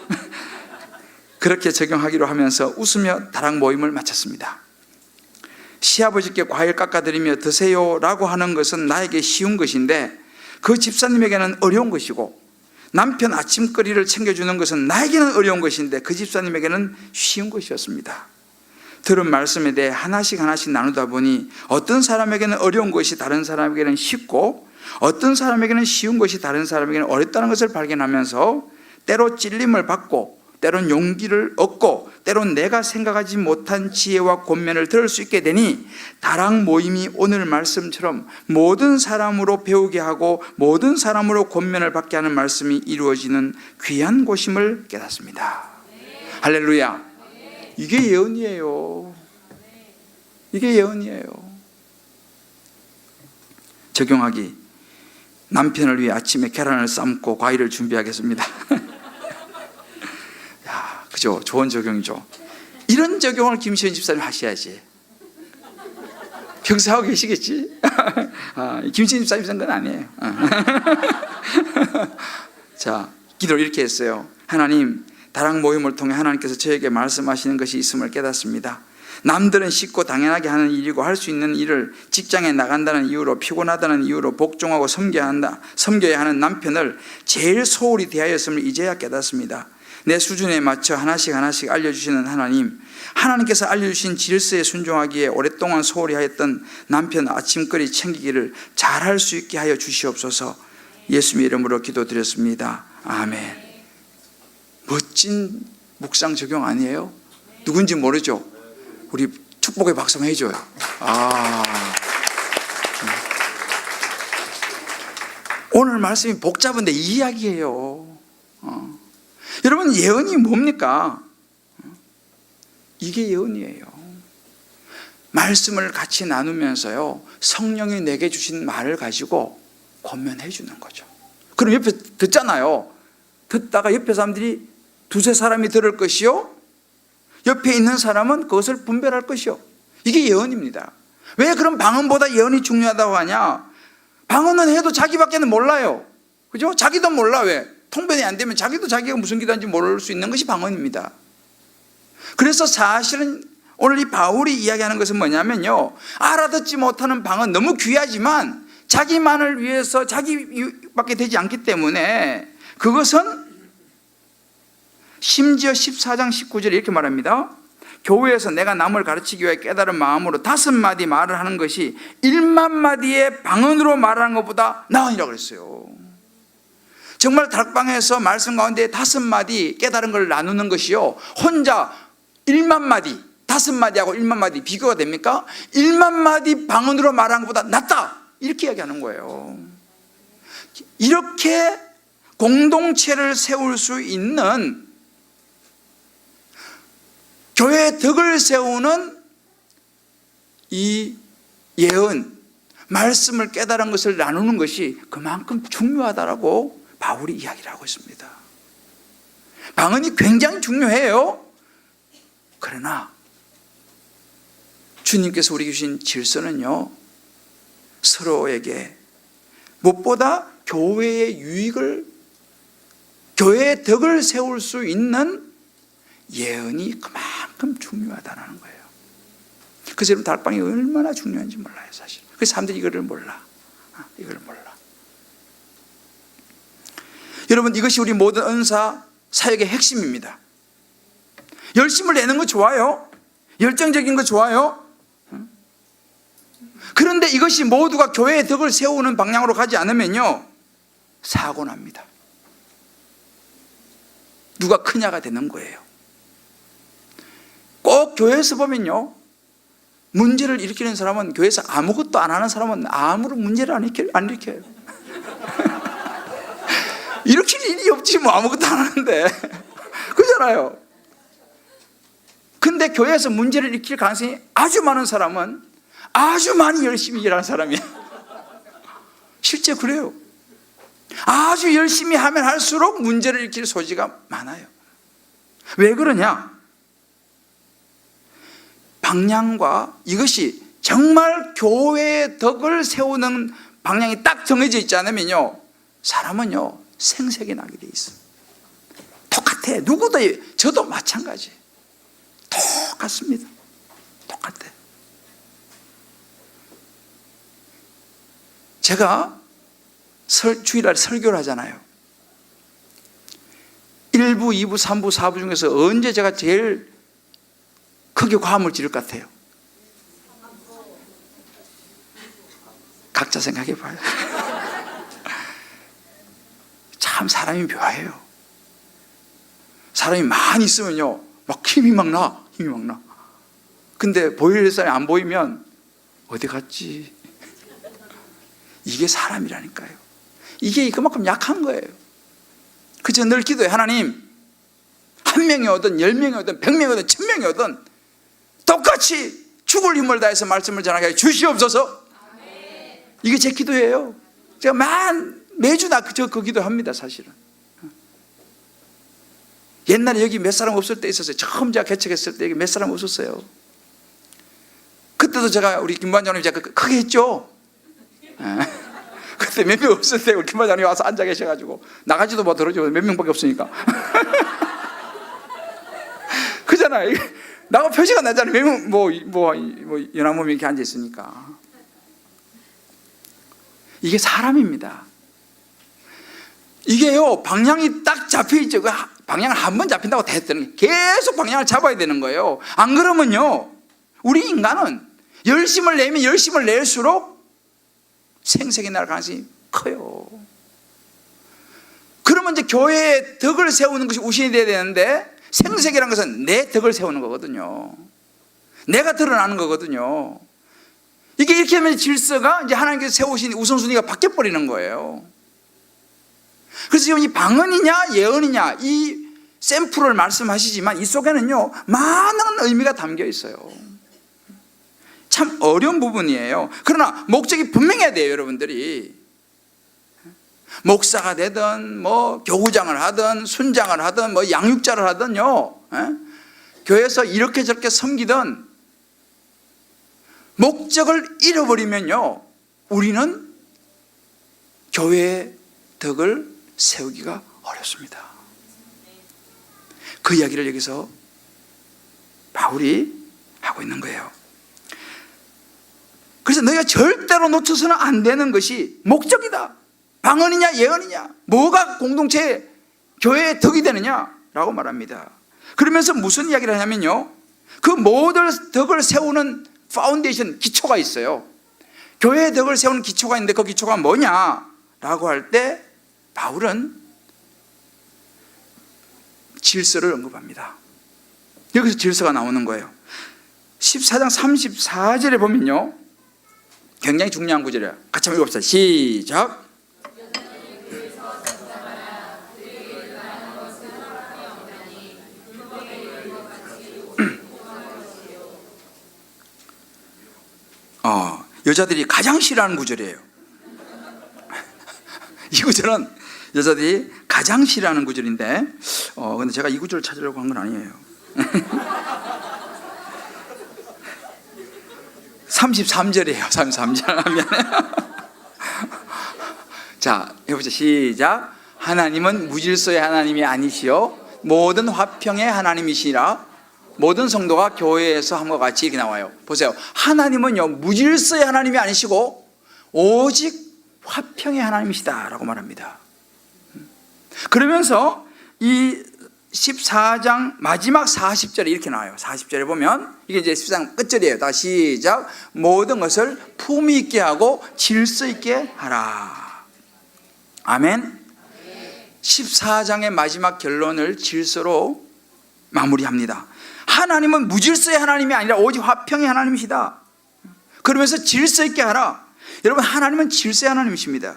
그렇게 적용하기로 하면서 웃으며 다락 모임을 마쳤습니다. 시아버지께 과일 깎아드리며 드세요 라고 하는 것은 나에게 쉬운 것인데 그 집사님에게는 어려운 것이고 남편 아침거리를 챙겨주는 것은 나에게는 어려운 것인데 그 집사님에게는 쉬운 것이었습니다. 들은 말씀에 대해 하나씩 나누다 보니 어떤 사람에게는 어려운 것이 다른 사람에게는 쉽고 어떤 사람에게는 쉬운 것이 다른 사람에게는 어렵다는 것을 발견하면서 때로 찔림을 받고 때론 용기를 얻고 때론 내가 생각하지 못한 지혜와 권면을 들을 수 있게 되니 다락 모임이 오늘 말씀처럼 모든 사람으로 배우게 하고 모든 사람으로 권면을 받게 하는 말씀이 이루어지는 귀한 곳임을 깨닫습니다. 할렐루야. 이게 예언이에요. 이게 예언이에요. 적용하기. 남편을 위해 아침에 계란을 삶고 과일을 준비하겠습니다. 야, 그죠? 좋은 적용이죠. 이런 적용을 김시현 집사님 하셔야지. 평소 하고 계시겠지? 김시현 집사님 생각은 아니에요. 자, 기도를 이렇게 했어요. 하나님, 다락 모임을 통해 하나님께서 저에게 말씀하시는 것이 있음을 깨닫습니다. 남들은 쉽고 당연하게 하는 일이고 할 수 있는 일을 직장에 나간다는 이유로 피곤하다는 이유로 복종하고 섬겨야 하는 남편을 제일 소홀히 대하였음을 이제야 깨닫습니다. 내 수준에 맞춰 하나씩 알려주시는 하나님, 하나님께서 알려주신 질서에 순종하기에 오랫동안 소홀히 하였던 남편 아침거리 챙기기를 잘할 수 있게 하여 주시옵소서. 예수님의 이름으로 기도드렸습니다. 아멘. 멋진 묵상 적용 아니에요? 누군지 모르죠? 우리 축복의 박수 한번 해줘요. 오늘 말씀이 복잡한데 이 이야기예요. 여러분, 예언이 뭡니까? 이게 예언이에요. 말씀을 같이 나누면서요, 성령이 내게 주신 말을 가지고 권면해 주는 거죠. 그럼 옆에 듣잖아요. 듣다가 옆에 사람들이 두세 사람이 들을 것이요, 옆에 있는 사람은 그것을 분별할 것이요. 이게 예언입니다. 왜 그럼 방언보다 예언이 중요하다고 하냐? 방언은 해도 자기밖에는 몰라요. 그죠? 자기도 몰라. 왜? 통변이 안 되면 자기도 자기가 무슨 기도인지 모를 수 있는 것이 방언입니다. 그래서 사실은 오늘 이 바울이 이야기하는 것은 뭐냐면요, 알아듣지 못하는 방언 너무 귀하지만 자기만을 위해서 자기밖에 되지 않기 때문에 그것은 심지어 14장 19절에 이렇게 말합니다. 교회에서 내가 남을 가르치기 위해 깨달은 마음으로 5마디 말을 하는 것이 1만 마디의 방언으로 말하는 것보다 나으니라 그랬어요. 정말 다락방에서 말씀 가운데 5마디 깨달은 걸 나누는 것이요, 혼자 1만 마디, 5마디하고 1만 마디 비교가 됩니까? 1만 마디 방언으로 말하는 것보다 낫다, 이렇게 이야기하는 거예요. 이렇게 공동체를 세울 수 있는, 교회의 덕을 세우는 이 예언, 말씀을 깨달은 것을 나누는 것이 그만큼 중요하다라고 바울이 이야기를 하고 있습니다. 방언이 굉장히 중요해요. 그러나 주님께서 우리에게 주신 질서는요, 서로에게 무엇보다 교회의 유익을, 교회의 덕을 세울 수 있는 예언이 그만큼 중요하다는 거예요. 그래서 여러분, 다락방이 얼마나 중요한지 몰라요, 사실. 그래서 사람들이 이거를 몰라. 이걸 몰라. 여러분, 이것이 우리 모든 은사 사역의 핵심입니다. 열심을 내는 거 좋아요. 열정적인 거 좋아요. 그런데 이것이 모두가 교회의 덕을 세우는 방향으로 가지 않으면요, 사고 납니다. 누가 크냐가 되는 거예요. 꼭 교회에서 보면요, 문제를 일으키는 사람은, 교회에서 아무것도 안 하는 사람은 아무런 문제를 안 일으켜요. 일으킬 일이 없지, 뭐 아무것도 안 하는데. 그렇잖아요. 근데 교회에서 문제를 일으킬 가능성이 아주 많은 사람은 아주 많이 열심히 일하는 사람이에요. 실제 그래요. 아주 열심히 하면 할수록 문제를 일으킬 소지가 많아요. 왜 그러냐? 방향과 이것이 정말 교회의 덕을 세우는 방향이 딱 정해져 있지 않으면요, 사람은요 생색이 나게 돼 있어. 똑같아. 누구도, 저도 마찬가지. 똑같습니다. 똑같아. 제가 주일날 설교를 하잖아요. 1부, 2부, 3부, 4부 중에서 언제 제가 제일 크게 과음을 지를 것 같아요? 각자 생각해 봐요. 참 사람이 묘해요. 사람이 많이 있으면요, 막 힘이 막 나. 근데 보일 사람이 안 보이면 어디 갔지? 이게 사람이라니까요. 이게 그만큼 약한 거예요. 그저 늘 기도해. 하나님, 1명이 오든 10명이 오든 100명이 오든 1000명이 오든 똑같이 죽을 힘을 다해서 말씀을 전하게 해 주시옵소서. 이게 제 기도예요. 제가 매주 그 기도합니다, 사실은. 옛날에 여기 몇 사람 없을 때 있었어요. 처음 제가 개척했을 때 여기 몇 사람 없었어요. 그때도 제가 우리 김반장님 제가 크게 했죠. 그때 몇 명 없을 때 우리 김반장님이 와서 앉아 계셔가지고 나가지도 못하죠. 몇 명밖에 없으니까. 그잖아요. 나가 표시가 나잖아요. 몇 명, 연합몸이 이렇게 앉아 있으니까. 이게 사람입니다. 이게요, 방향이 딱 잡혀있죠. 방향을 한번 잡힌다고 됐다는 게 계속 방향을 잡아야 되는 거예요. 안 그러면요, 우리 인간은 열심을 내면 열심을 낼수록 생색이 날 가능성이 커요. 그러면 이제 교회의 덕을 세우는 것이 우선이 돼야 되는데, 생색이라는 것은 내 덕을 세우는 거거든요. 내가 드러나는 거거든요. 이게 이렇게 하면 질서가, 이제 하나님께서 세우신 우선순위가 바뀌어버리는 거예요. 그래서 지금 이 방언이냐 예언이냐, 이 샘플을 말씀하시지만 이 속에는요 많은 의미가 담겨 있어요. 참 어려운 부분이에요. 그러나 목적이 분명해야 돼요. 여러분들이 목사가 되든 뭐 교구장을 하든 순장을 하든 뭐 양육자를 하든요, 교회에서 이렇게 저렇게 섬기든 목적을 잃어버리면요, 우리는 교회의 덕을 세우기가 어렵습니다. 그 이야기를 여기서 바울이 하고 있는 거예요. 그래서 너희가 절대로 놓쳐서는 안 되는 것이 목적이다. 방언이냐 예언이냐, 뭐가 공동체 교회의 덕이 되느냐라고 말합니다. 그러면서 무슨 이야기를 하냐면요, 그 모든 덕을 세우는 파운데이션, 기초가 있어요. 교회의 덕을 세우는 기초가 있는데 그 기초가 뭐냐라고 할 때 바울은 질서를 언급합니다. 여기서 질서가 나오는 거예요. 14장 34절에 보면요, 굉장히 중요한 구절이에요. 같이 한번 읽어봅시다. 시작. 여자들이 가장 싫어하는 구절이에요. 이 구절은 여자들이 가장 싫어하는 구절인데, 근데 제가 이 구절을 찾으려고 한 건 아니에요. 33절이에요. 33절. 미안해요. 자, 해보자. 시작. 하나님은 무질서의 하나님이 아니시요 모든 화평의 하나님이시라. 모든 성도가 교회에서 함과 같이 이렇게 나와요. 보세요. 하나님은요, 무질서의 하나님이 아니시고 오직 화평의 하나님이시다라고 말합니다. 그러면서 이 14장 마지막 40절에 이렇게 나와요. 40절에 보면 이게 이제 14장 끝절이에요. 다 시작. 모든 것을 품위 있게 하고 질서 있게 하라. 아멘. 14장의 마지막 결론을 질서로 마무리합니다. 하나님은 무질서의 하나님이 아니라 오직 화평의 하나님이시다. 그러면서 질서 있게 하라. 여러분, 하나님은 질서의 하나님이십니다.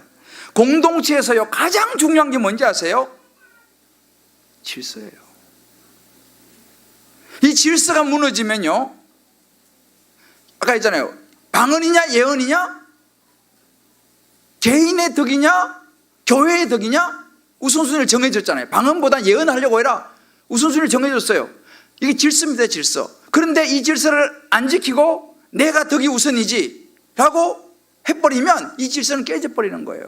공동체에서요, 가장 중요한 게 뭔지 아세요? 질서예요. 이 질서가 무너지면요, 아까 했잖아요, 방언이냐 예언이냐, 개인의 덕이냐 교회의 덕이냐, 우선순위를 정해줬잖아요. 방언보다 예언하려고 해라, 우선순위를 정해줬어요. 이게 질서입니다. 질서. 그런데 이 질서를 안 지키고 내가 덕이 우선이지 라고 해버리면 이 질서는 깨져버리는 거예요.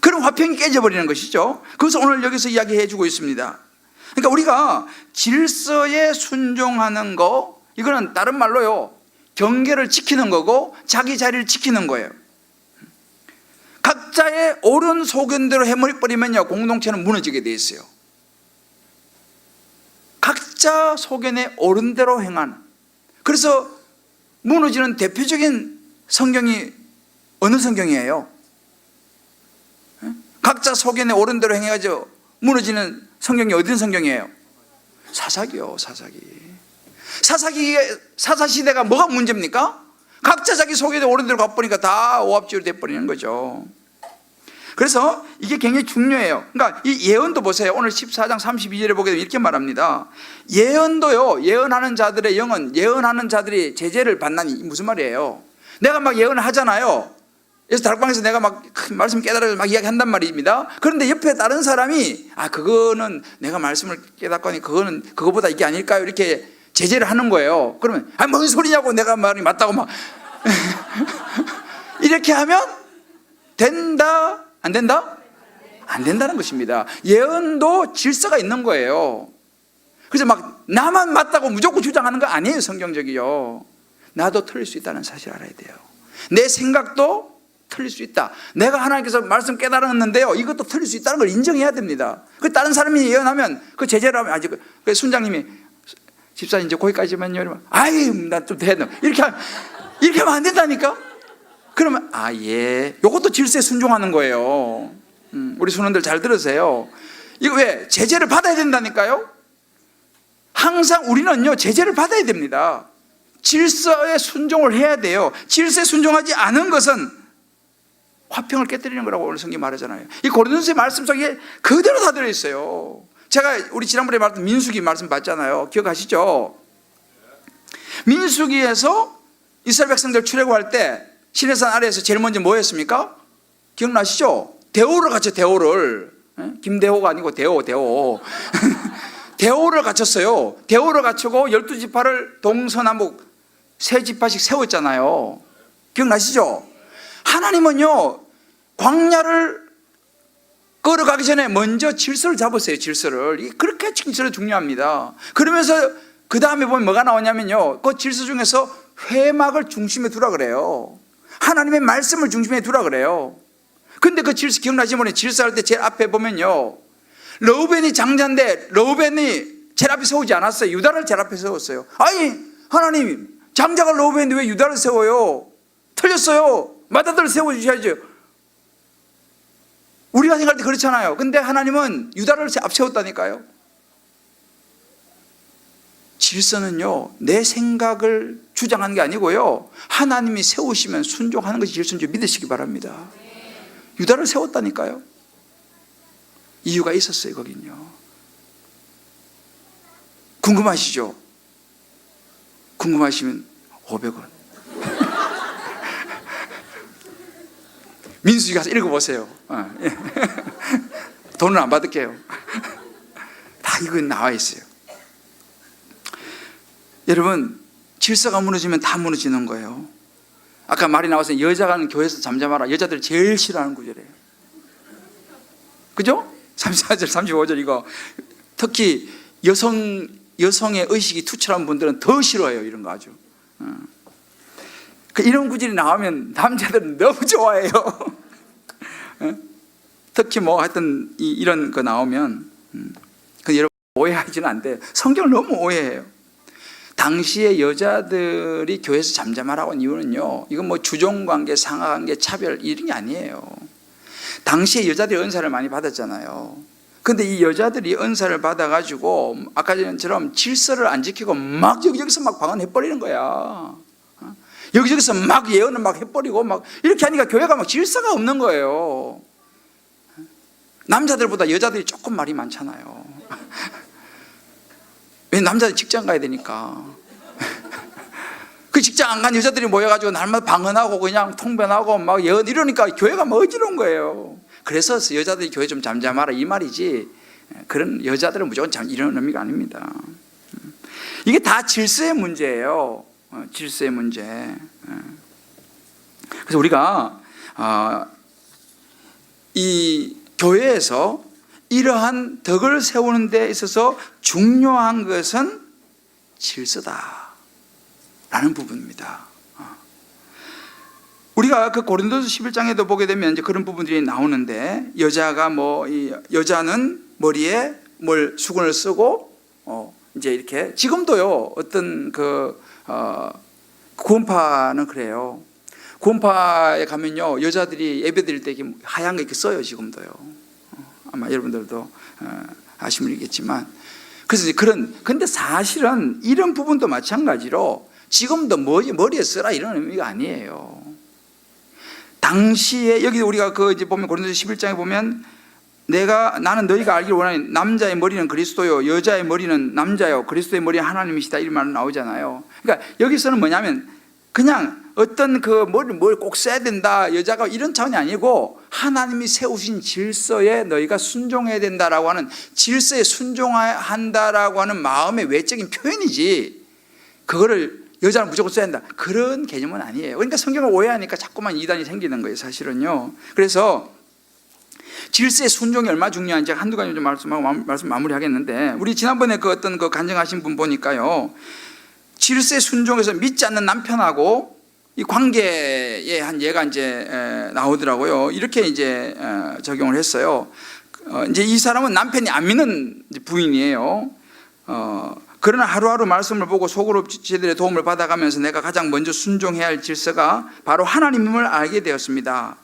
그럼 화평이 깨져버리는 것이죠. 그래서 오늘 여기서 이야기해 주고 있습니다. 그러니까 우리가 질서에 순종하는 거, 이거는 다른 말로요, 경계를 지키는 거고 자기 자리를 지키는 거예요. 각자의 옳은 소견대로 해버리면요, 공동체는 무너지게 돼 있어요. 각자 소견에 옳은 대로 행하는, 그래서 무너지는 대표적인 성경이 어느 성경이에요? 각자 소견에 옳은 대로 행해가지고 무너지는 성경이 어떤 성경이에요? 사사기요. 사사시대가 뭐가 문제입니까? 각자 자기 소견에 옳은 대로 가보니까 다 오합지로 돼버리는 거죠. 그래서 이게 굉장히 중요해요. 그러니까 이 예언도 보세요. 오늘 14장 32절에 보게 되면 이렇게 말합니다. 예언도요, 예언하는 자들의 영은 예언하는 자들이 제재를 받나니, 무슨 말이에요? 내가 막 예언을 하잖아요. 그래서 다락방에서 내가 막 말씀 깨달아서 막 이야기한단 말입니다. 그런데 옆에 다른 사람이 그거는 내가 말씀을 깨닫고 하니 그거는 그거보다 이게 아닐까요? 이렇게 제재를 하는 거예요. 그러면 뭔 소리냐고, 내가 말이 맞다고 막 이렇게 하면 된다? 안 된다? 안 된다는 것입니다. 예언도 질서가 있는 거예요. 그래서 막 나만 맞다고 무조건 주장하는 거 아니에요. 성경적이요. 나도 틀릴 수 있다는 사실을 알아야 돼요. 내 생각도 틀릴 수 있다. 내가 하나님께서 말씀 깨달았는데요, 이것도 틀릴 수 있다는 걸 인정해야 됩니다. 그 다른 사람이 예언하면 그 제재를 하면 아직 그 순장님이 집사님 이제 거기까지만요 이러면 나 좀 돼. 이렇게 하면 안 된다니까. 그러면 예, 이것도 질서에 순종하는 거예요. 우리 순원들 잘 들으세요. 이거 왜 제재를 받아야 된다니까요. 항상 우리는요, 제재를 받아야 됩니다. 질서에 순종을 해야 돼요. 질서에 순종하지 않은 것은 화평을 깨뜨리는 거라고 오늘 성경이 말하잖아요. 이 고린도서의 말씀 속에 그대로 다 들어있어요. 제가 우리 지난번에 말했던 민수기 말씀 봤잖아요. 기억하시죠? 민수기에서 이스라엘 백성들 출애굽할 때 시내산 아래에서 제일 먼저 뭐 했습니까? 기억나시죠? 대오를 갖춰. 대오를, 김대호가 아니고 대오 대오를 갖췄어요. 대오를 갖추고 12지파를 동서남북 세 지파씩 세웠잖아요. 기억나시죠? 하나님은요, 광야를 걸어가기 전에 먼저 질서를 잡았어요. 질서를. 그렇게 질서가 중요합니다. 그러면서 그 다음에 보면 뭐가 나오냐면요, 그 질서 중에서 회막을 중심에 두라 그래요. 하나님의 말씀을 중심에 두라 그래요. 근데 그 질서 기억나지 모르겠어요. 질서할 때 제일 앞에 보면요, 르우벤이 장자인데 르우벤이 제일 앞에 세우지 않았어요. 유다를 제일 앞에 세웠어요. 아니 하나님, 장자가 르우벤인데 왜 유다를 세워요? 틀렸어요. 맏아들을 세워주셔야죠. 우리가 생각할 때 그렇잖아요. 근데 하나님은 유다를 앞 세웠다니까요. 질서는요, 내 생각을 주장하는 게 아니고요, 하나님이 세우시면 순종하는 것이 질서인 줄 믿으시기 바랍니다. 유다를 세웠다니까요. 이유가 있었어요. 거긴요. 궁금하시죠? 궁금하시면 500원 민수기 가서 읽어보세요. 돈은 안 받을게요. 다 이거 나와 있어요. 여러분, 질서가 무너지면 다 무너지는 거예요. 아까 말이 나왔어요. 여자가 교회에서 잠잠하라. 여자들 제일 싫어하는 구절이에요. 그죠? 34절 35절 이거 특히 여성의 의식이 투철한 분들은 더 싫어해요. 이런 거 아주. 이런 구절이 나오면 남자들은 너무 좋아해요. 특히 뭐 하여튼 이런 거 나오면 여러분 오해하지는 안 돼요. 성경을 너무 오해해요. 당시에 여자들이 교회에서 잠잠하라고 한 이유는요, 이건 뭐 주종관계, 상하관계, 차별 이런 게 아니에요. 당시에 여자들이 은사를 많이 받았잖아요. 근데 이 여자들이 은사를 받아가지고 아까 전처럼 질서를 안 지키고 막 여기저기서 막 방언해버리는 거야. 여기저기서 막 예언을 막 해버리고 막 이렇게 하니까 교회가 막 질서가 없는 거예요. 남자들보다 여자들이 조금 말이 많잖아요. 왜? 남자들 직장 가야 되니까. 그 직장 안 간 여자들이 모여가지고 날마다 방언하고 그냥 통변하고 막 예언 이러니까 교회가 뭐 어지러운 거예요. 그래서 여자들이 교회 좀 잠잠하라 이 말이지, 그런 여자들은 무조건 이런 의미가 아닙니다. 이게 다 질서의 문제예요. 질서의 문제. 그래서 우리가 이 교회에서 이러한 덕을 세우는 데 있어서 중요한 것은 질서다 라는 부분입니다. 우리가 그 고린도서 11장에도 보게 되면 이제 그런 부분들이 나오는데, 여자가 여자는 머리에 수건을 쓰고 이제 이렇게, 지금도요 어떤 구원파는 그래요. 구원파에 가면요, 여자들이 예배 드릴 때 이렇게 하얀 거 이렇게 써요. 지금도요. 아마 여러분들도 아시겠지만. 그래서 근데 사실은 이런 부분도 마찬가지로 지금도 머리에 쓰라 이런 의미가 아니에요. 당시에 여기 우리가 이제 보면 고린도서 11장에 보면 나는 너희가 알기를 원하니 남자의 머리는 그리스도요, 여자의 머리는 남자요, 그리스도의 머리는 하나님이시다 이런 말 나오잖아요. 그러니까 여기서는 뭐냐면 그냥 어떤 뭘 꼭 써야 된다, 여자가 이런 차원이 아니고 하나님이 세우신 질서에 너희가 순종해야 된다라고 하는, 질서에 순종한다라고 하는 마음의 외적인 표현이지, 그거를 여자는 무조건 써야 한다 그런 개념은 아니에요. 그러니까 성경을 오해하니까 자꾸만 이단이 생기는 거예요 사실은요. 그래서 질서의 순종이 얼마나 중요한지 한두 가지 좀 말씀 마무리하겠는데, 우리 지난번에 어떤 간증하신 분 보니까요, 질서의 순종에서 믿지 않는 남편하고 이 관계에 한 예가 이제 나오더라고요. 이렇게 이제 적용을 했어요. 이제 이 사람은 남편이 안 믿는 부인이에요. 그러나 하루하루 말씀을 보고 속으로 지들의 도움을 받아가면서 내가 가장 먼저 순종해야 할 질서가 바로 하나님임을 알게 되었습니다.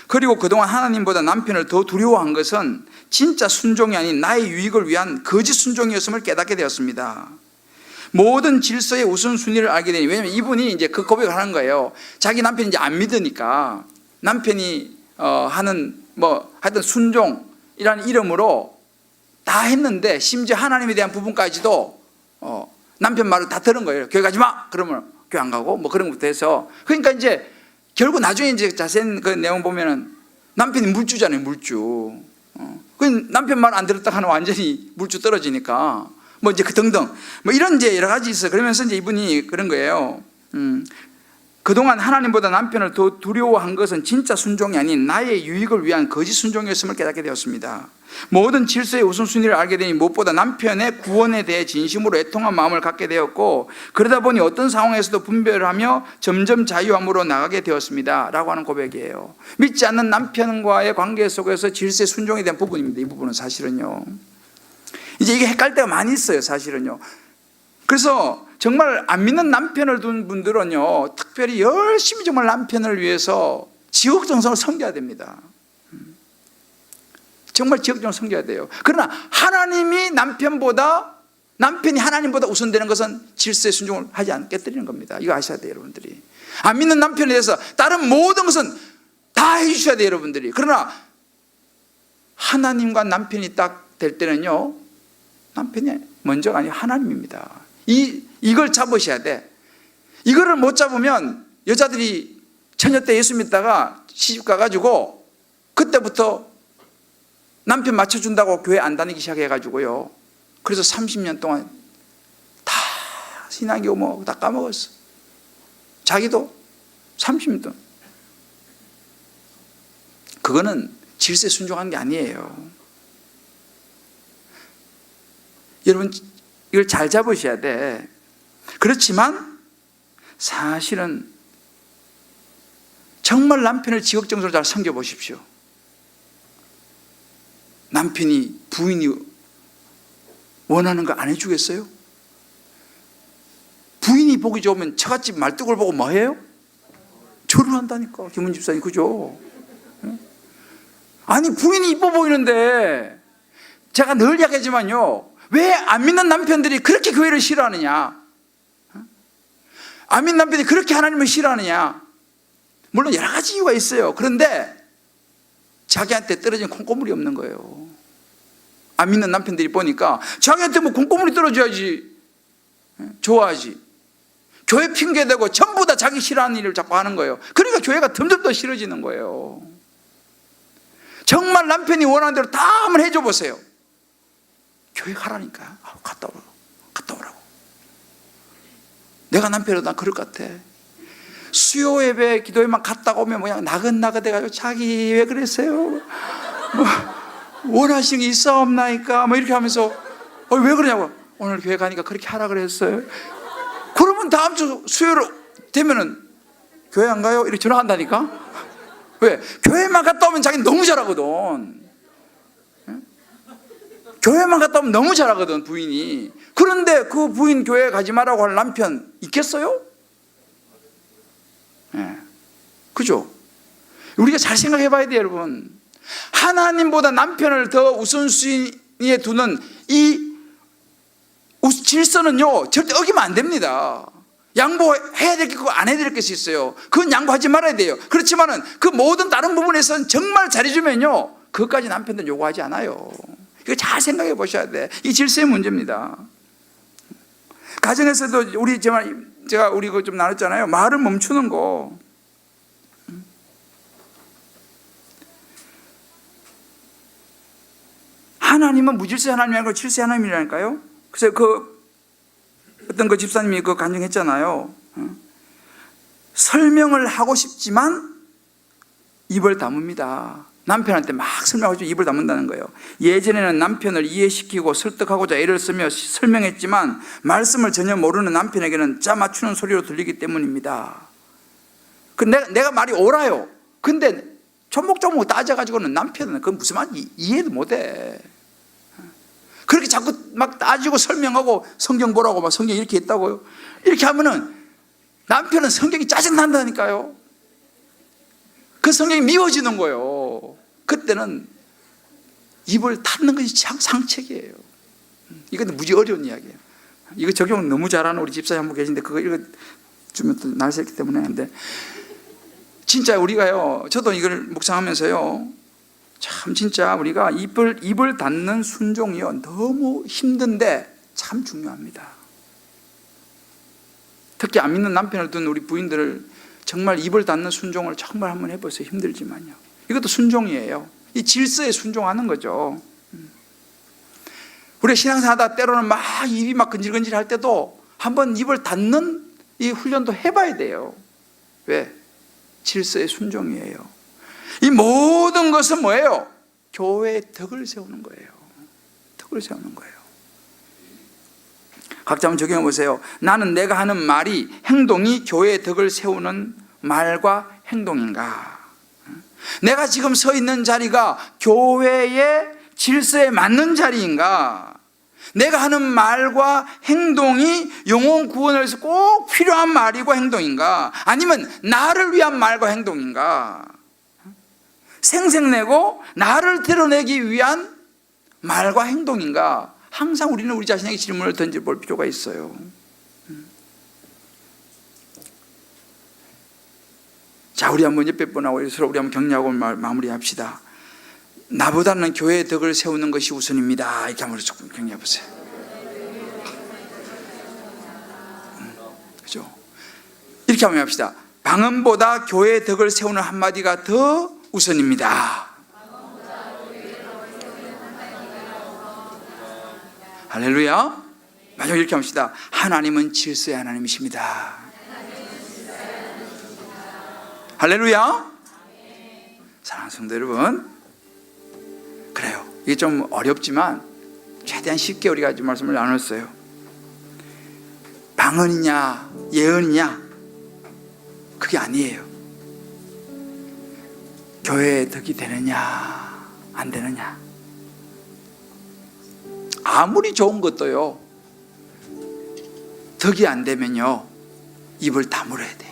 그리고 그동안 하나님보다 남편을 더 두려워한 것은 진짜 순종이 아닌 나의 유익을 위한 거짓 순종이었음을 깨닫게 되었습니다. 모든 질서의 우선순위를 알게 되니, 왜냐면 이분이 이제 그 고백을 하는 거예요. 자기 남편이 이제 안 믿으니까 남편이 하는 하여튼 순종이라는 이름으로 다 했는데, 심지어 하나님에 대한 부분까지도 남편 말을 다 들은 거예요. 교회 가지 마! 그러면 교회 안 가고 그런 것부터 해서. 그러니까 이제 결국 나중에 이제 자세한 그 내용 보면은 남편이 물주잖아요. 물주. 그 남편 말 안 들었다 하면 완전히 물주 떨어지니까 이제 등등 이런 이제 여러 가지 있어요. 그러면서 이제 이분이 그런 거예요. 그동안 하나님보다 남편을 더 두려워한 것은 진짜 순종이 아닌 나의 유익을 위한 거짓 순종이었음을 깨닫게 되었습니다. 모든 질서의 우선순위를 알게 되니 무엇보다 남편의 구원에 대해 진심으로 애통한 마음을 갖게 되었고, 그러다 보니 어떤 상황에서도 분별하며 점점 자유함으로 나가게 되었습니다 라고 하는 고백이에요. 믿지 않는 남편과의 관계 속에서 질서의 순종에 대한 부분입니다. 이 부분은 사실은요, 이제 이게 헷갈릴 때가 많이 있어요, 사실은요. 그래서 정말 안 믿는 남편을 둔 분들은요, 특별히 열심히 정말 남편을 위해서 지극정성을 섬겨야 됩니다. 정말 지극정성을 섬겨야 돼요. 그러나 남편이 하나님보다 우선되는 것은 질서의 순종을 하지 않겠다는 겁니다. 이거 아셔야 돼요, 여러분들이. 안 믿는 남편에 대해서 다른 모든 것은 다 해주셔야 돼요, 여러분들이. 그러나 하나님과 남편이 딱 될 때는요, 남편이 먼저가 아니고 하나님입니다. 이걸 잡으셔야 돼. 이거를 못 잡으면 여자들이 처녀 때 예수 믿다가 시집 가가지고 그때부터 남편 맞춰준다고 교회 안 다니기 시작해가지고요, 그래서 30년 동안 다 신앙교 뭐 다 까먹었어. 자기도 30년 동안. 그거는 질서에 순종한 게 아니에요. 여러분, 이걸 잘 잡으셔야 돼. 그렇지만 사실은 정말 남편을 지극정성으로 잘 섬겨보십시오. 남편이, 부인이 원하는 거 안 해주겠어요? 부인이 보기 좋으면 처갓집 말뚝을 보고 뭐 해요? 절을 한다니까, 김은 집사님, 그죠? 아니, 부인이 이뻐 보이는데, 제가 늘 이야기하지만요, 왜 안 믿는 남편들이 그렇게 교회를 싫어하느냐? 안 믿는 남편이 그렇게 하나님을 싫어하느냐? 물론 여러 가지 이유가 있어요. 그런데 자기한테 떨어진 콩고물이 없는 거예요. 안 믿는 남편들이 보니까 자기한테 뭐 콩고물이 떨어져야지 좋아하지. 교회 핑계대고 전부 다 자기 싫어하는 일을 자꾸 하는 거예요. 그러니까 교회가 점점 더 싫어지는 거예요. 정말 남편이 원하는 대로 다 한번 해줘 보세요. 교회 가라니까. 갔다 오라고. 내가 남편이라도 난 그럴 것 같아. 수요 예배 기도회만 갔다 오면 그냥 나긋나긋해가지고 자기 왜 그랬어요? 뭐 원하시는 게 있사옵나이까? 뭐 이렇게 하면서 왜 그러냐고. 오늘 교회 가니까 그렇게 하라 그랬어요. 그러면 다음 주 수요일 되면은 교회 안 가요? 이렇게 전화한다니까. 왜? 교회만 갔다 오면 자기는 너무 잘하거든. 교회만 갔다 오면 너무 잘하거든, 부인이. 그런데 그 부인 교회 가지 말라고 할 남편 있겠어요? 그죠? 우리가 잘 생각해 봐야 돼요, 여러분. 하나님보다 남편을 더 우선순위에 두는 이 질서는요, 절대 어기면 안 됩니다. 양보해야 될 게 있고 안 해야 될 게 있어요. 그건 양보하지 말아야 돼요. 그렇지만은 그 모든 다른 부분에서는 정말 잘해주면요, 그것까지 남편들은 요구하지 않아요. 이거 잘 생각해 보셔야 돼. 이 질서의 문제입니다. 가정에서도 제가 우리 좀 나눴잖아요. 말을 멈추는 거. 하나님은 무질서의 하나님이 아니고 질서의 하나님이라니까요. 그래서 어떤 그 집사님이 그거 간증했잖아요. 설명을 하고 싶지만 입을 다뭅니다. 남편한테 막 설명하고 입을 다문다는 거예요. 예전에는 남편을 이해시키고 설득하고자 애를 쓰며 설명했지만 말씀을 전혀 모르는 남편에게는 짜 맞추는 소리로 들리기 때문입니다. 내가 말이 옳아요. 근데 조목조목 따져가지고는 남편은 그건 무슨 말인지 이해도 못해. 그렇게 자꾸 막 따지고 설명하고 성경 보라고 막 성경 이렇게 했다고요. 이렇게 하면은 남편은 성경이 짜증난다니까요. 그 성경이 미워지는 거예요. 그때는 입을 닫는 것이 상책이에요. 이건 무지 어려운 이야기예요. 이거 적용 너무 잘하는 우리 집사님 한 분 계신데 그거 읽어주면 또 날새기 때문에 하는데, 진짜 우리가요, 저도 이걸 묵상하면서요, 참 진짜 우리가 입을 닫는 순종이요, 너무 힘든데 참 중요합니다. 특히 안 믿는 남편을 둔 우리 부인들을 정말 입을 닫는 순종을 정말 한번 해보세요. 힘들지만요. 이것도 순종이에요. 이 질서에 순종하는 거죠. 우리 신앙생활 하다 때로는 막 입이 막 근질근질 할 때도 한번 입을 닫는 이 훈련도 해봐야 돼요. 왜? 질서의 순종이에요. 이 모든 것은 뭐예요? 교회의 덕을 세우는 거예요. 덕을 세우는 거예요. 각자 한번 적용해 보세요. 나는 내가 하는 말이, 행동이 교회의 덕을 세우는 말과 행동인가? 내가 지금 서 있는 자리가 교회의 질서에 맞는 자리인가? 내가 하는 말과 행동이 영혼 구원을 위해서 꼭 필요한 말이고 행동인가? 아니면 나를 위한 말과 행동인가? 생색내고 나를 드러내기 위한 말과 행동인가? 항상 우리는 우리 자신에게 질문을 던져볼 필요가 있어요. 자, 우리 한번 옆에 분하고 서로 우리 한번 격려하고 마무리합시다. 나보다는 교회의 덕을 세우는 것이 우선입니다. 이렇게 한번 조금 격려해 보세요. 그죠? 이렇게 한번 합시다. 방언보다 교회의 덕을 세우는 한마디가 더 우선입니다. 할렐루야. 마지막 이렇게 합시다. 하나님은 질서의 하나님이십니다. 할렐루야. 사랑하는 성도 여러분, 그래요. 이게 좀 어렵지만 최대한 쉽게 우리가 좀 말씀을 나눴어요. 방언이냐 예언이냐 그게 아니에요. 교회의 덕이 되느냐 안 되느냐. 아무리 좋은 것도요, 덕이 안 되면요 입을 다물어야 돼요.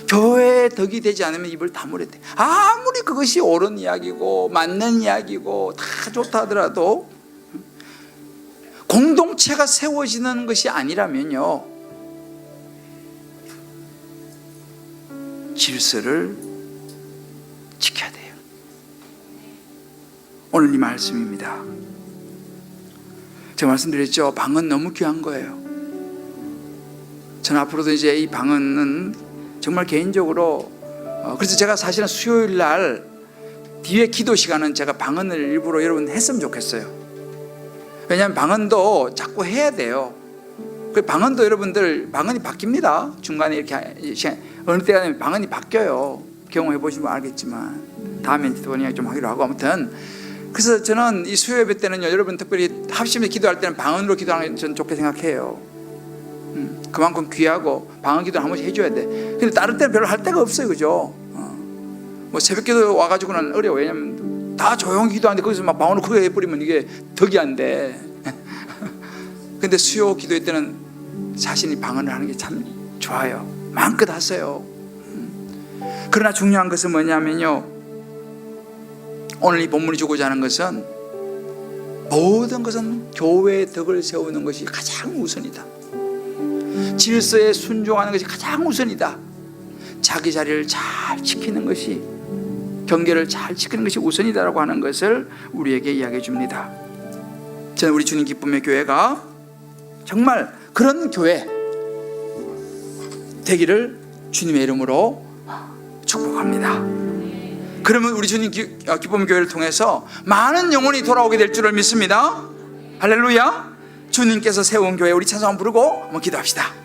교회의 덕이 되지 않으면 입을 다물어야 돼요. 아무리 그것이 옳은 이야기고 맞는 이야기고 다 좋다 하더라도 공동체가 세워지는 것이 아니라면요 질서를 지켜야 돼요. 오늘 이 말씀입니다. 제가 말씀드렸죠. 방언 너무 귀한 거예요. 저는 앞으로도 이제 이 방언은 정말 개인적으로 그래서 제가 사실은 수요일 날 뒤에 기도 시간은 제가 방언을 일부러 여러분 했으면 좋겠어요. 왜냐하면 방언도 자꾸 해야 돼요. 그 방언도 여러분들 방언이 바뀝니다. 중간에 이렇게 어느 때가 되면 방언이 바뀌어요. 경험해 보시면 알겠지만 다음에 좀 하기로 하고, 아무튼 그래서 저는 이 수요 예배 때는요 여러분 특별히 합심해서 기도할 때는 방언으로 기도하는 게 저는 좋게 생각해요. 그만큼 귀하고 방언 기도를 한 번씩 해줘야 돼. 근데 다른 때는 별로 할 데가 없어요, 그죠? 뭐 새벽 기도 와가지고는 어려워. 왜냐면 다 조용히 기도하는데 거기서 막 방언을 크게 해버리면 이게 덕이 안 돼. 근데 수요 기도회 때는 자신이 방언을 하는 게 참 좋아요. 마음껏 하세요. 그러나 중요한 것은 뭐냐면요, 오늘 이 본문이 주고자 하는 것은 모든 것은 교회의 덕을 세우는 것이 가장 우선이다. 질서에 순종하는 것이 가장 우선이다. 자기 자리를 잘 지키는 것이, 경계를 잘 지키는 것이 우선이다라고 하는 것을 우리에게 이야기해 줍니다. 저는 우리 주님 기쁨의 교회가 정말 그런 교회 되기를 주님의 이름으로 축복합니다. 그러면 우리 주님 기쁨의 교회를 통해서 많은 영혼이 돌아오게 될 줄을 믿습니다. 할렐루야. 주님께서 세운 교회, 우리 찬송 한번 부르고 한번 기도합시다.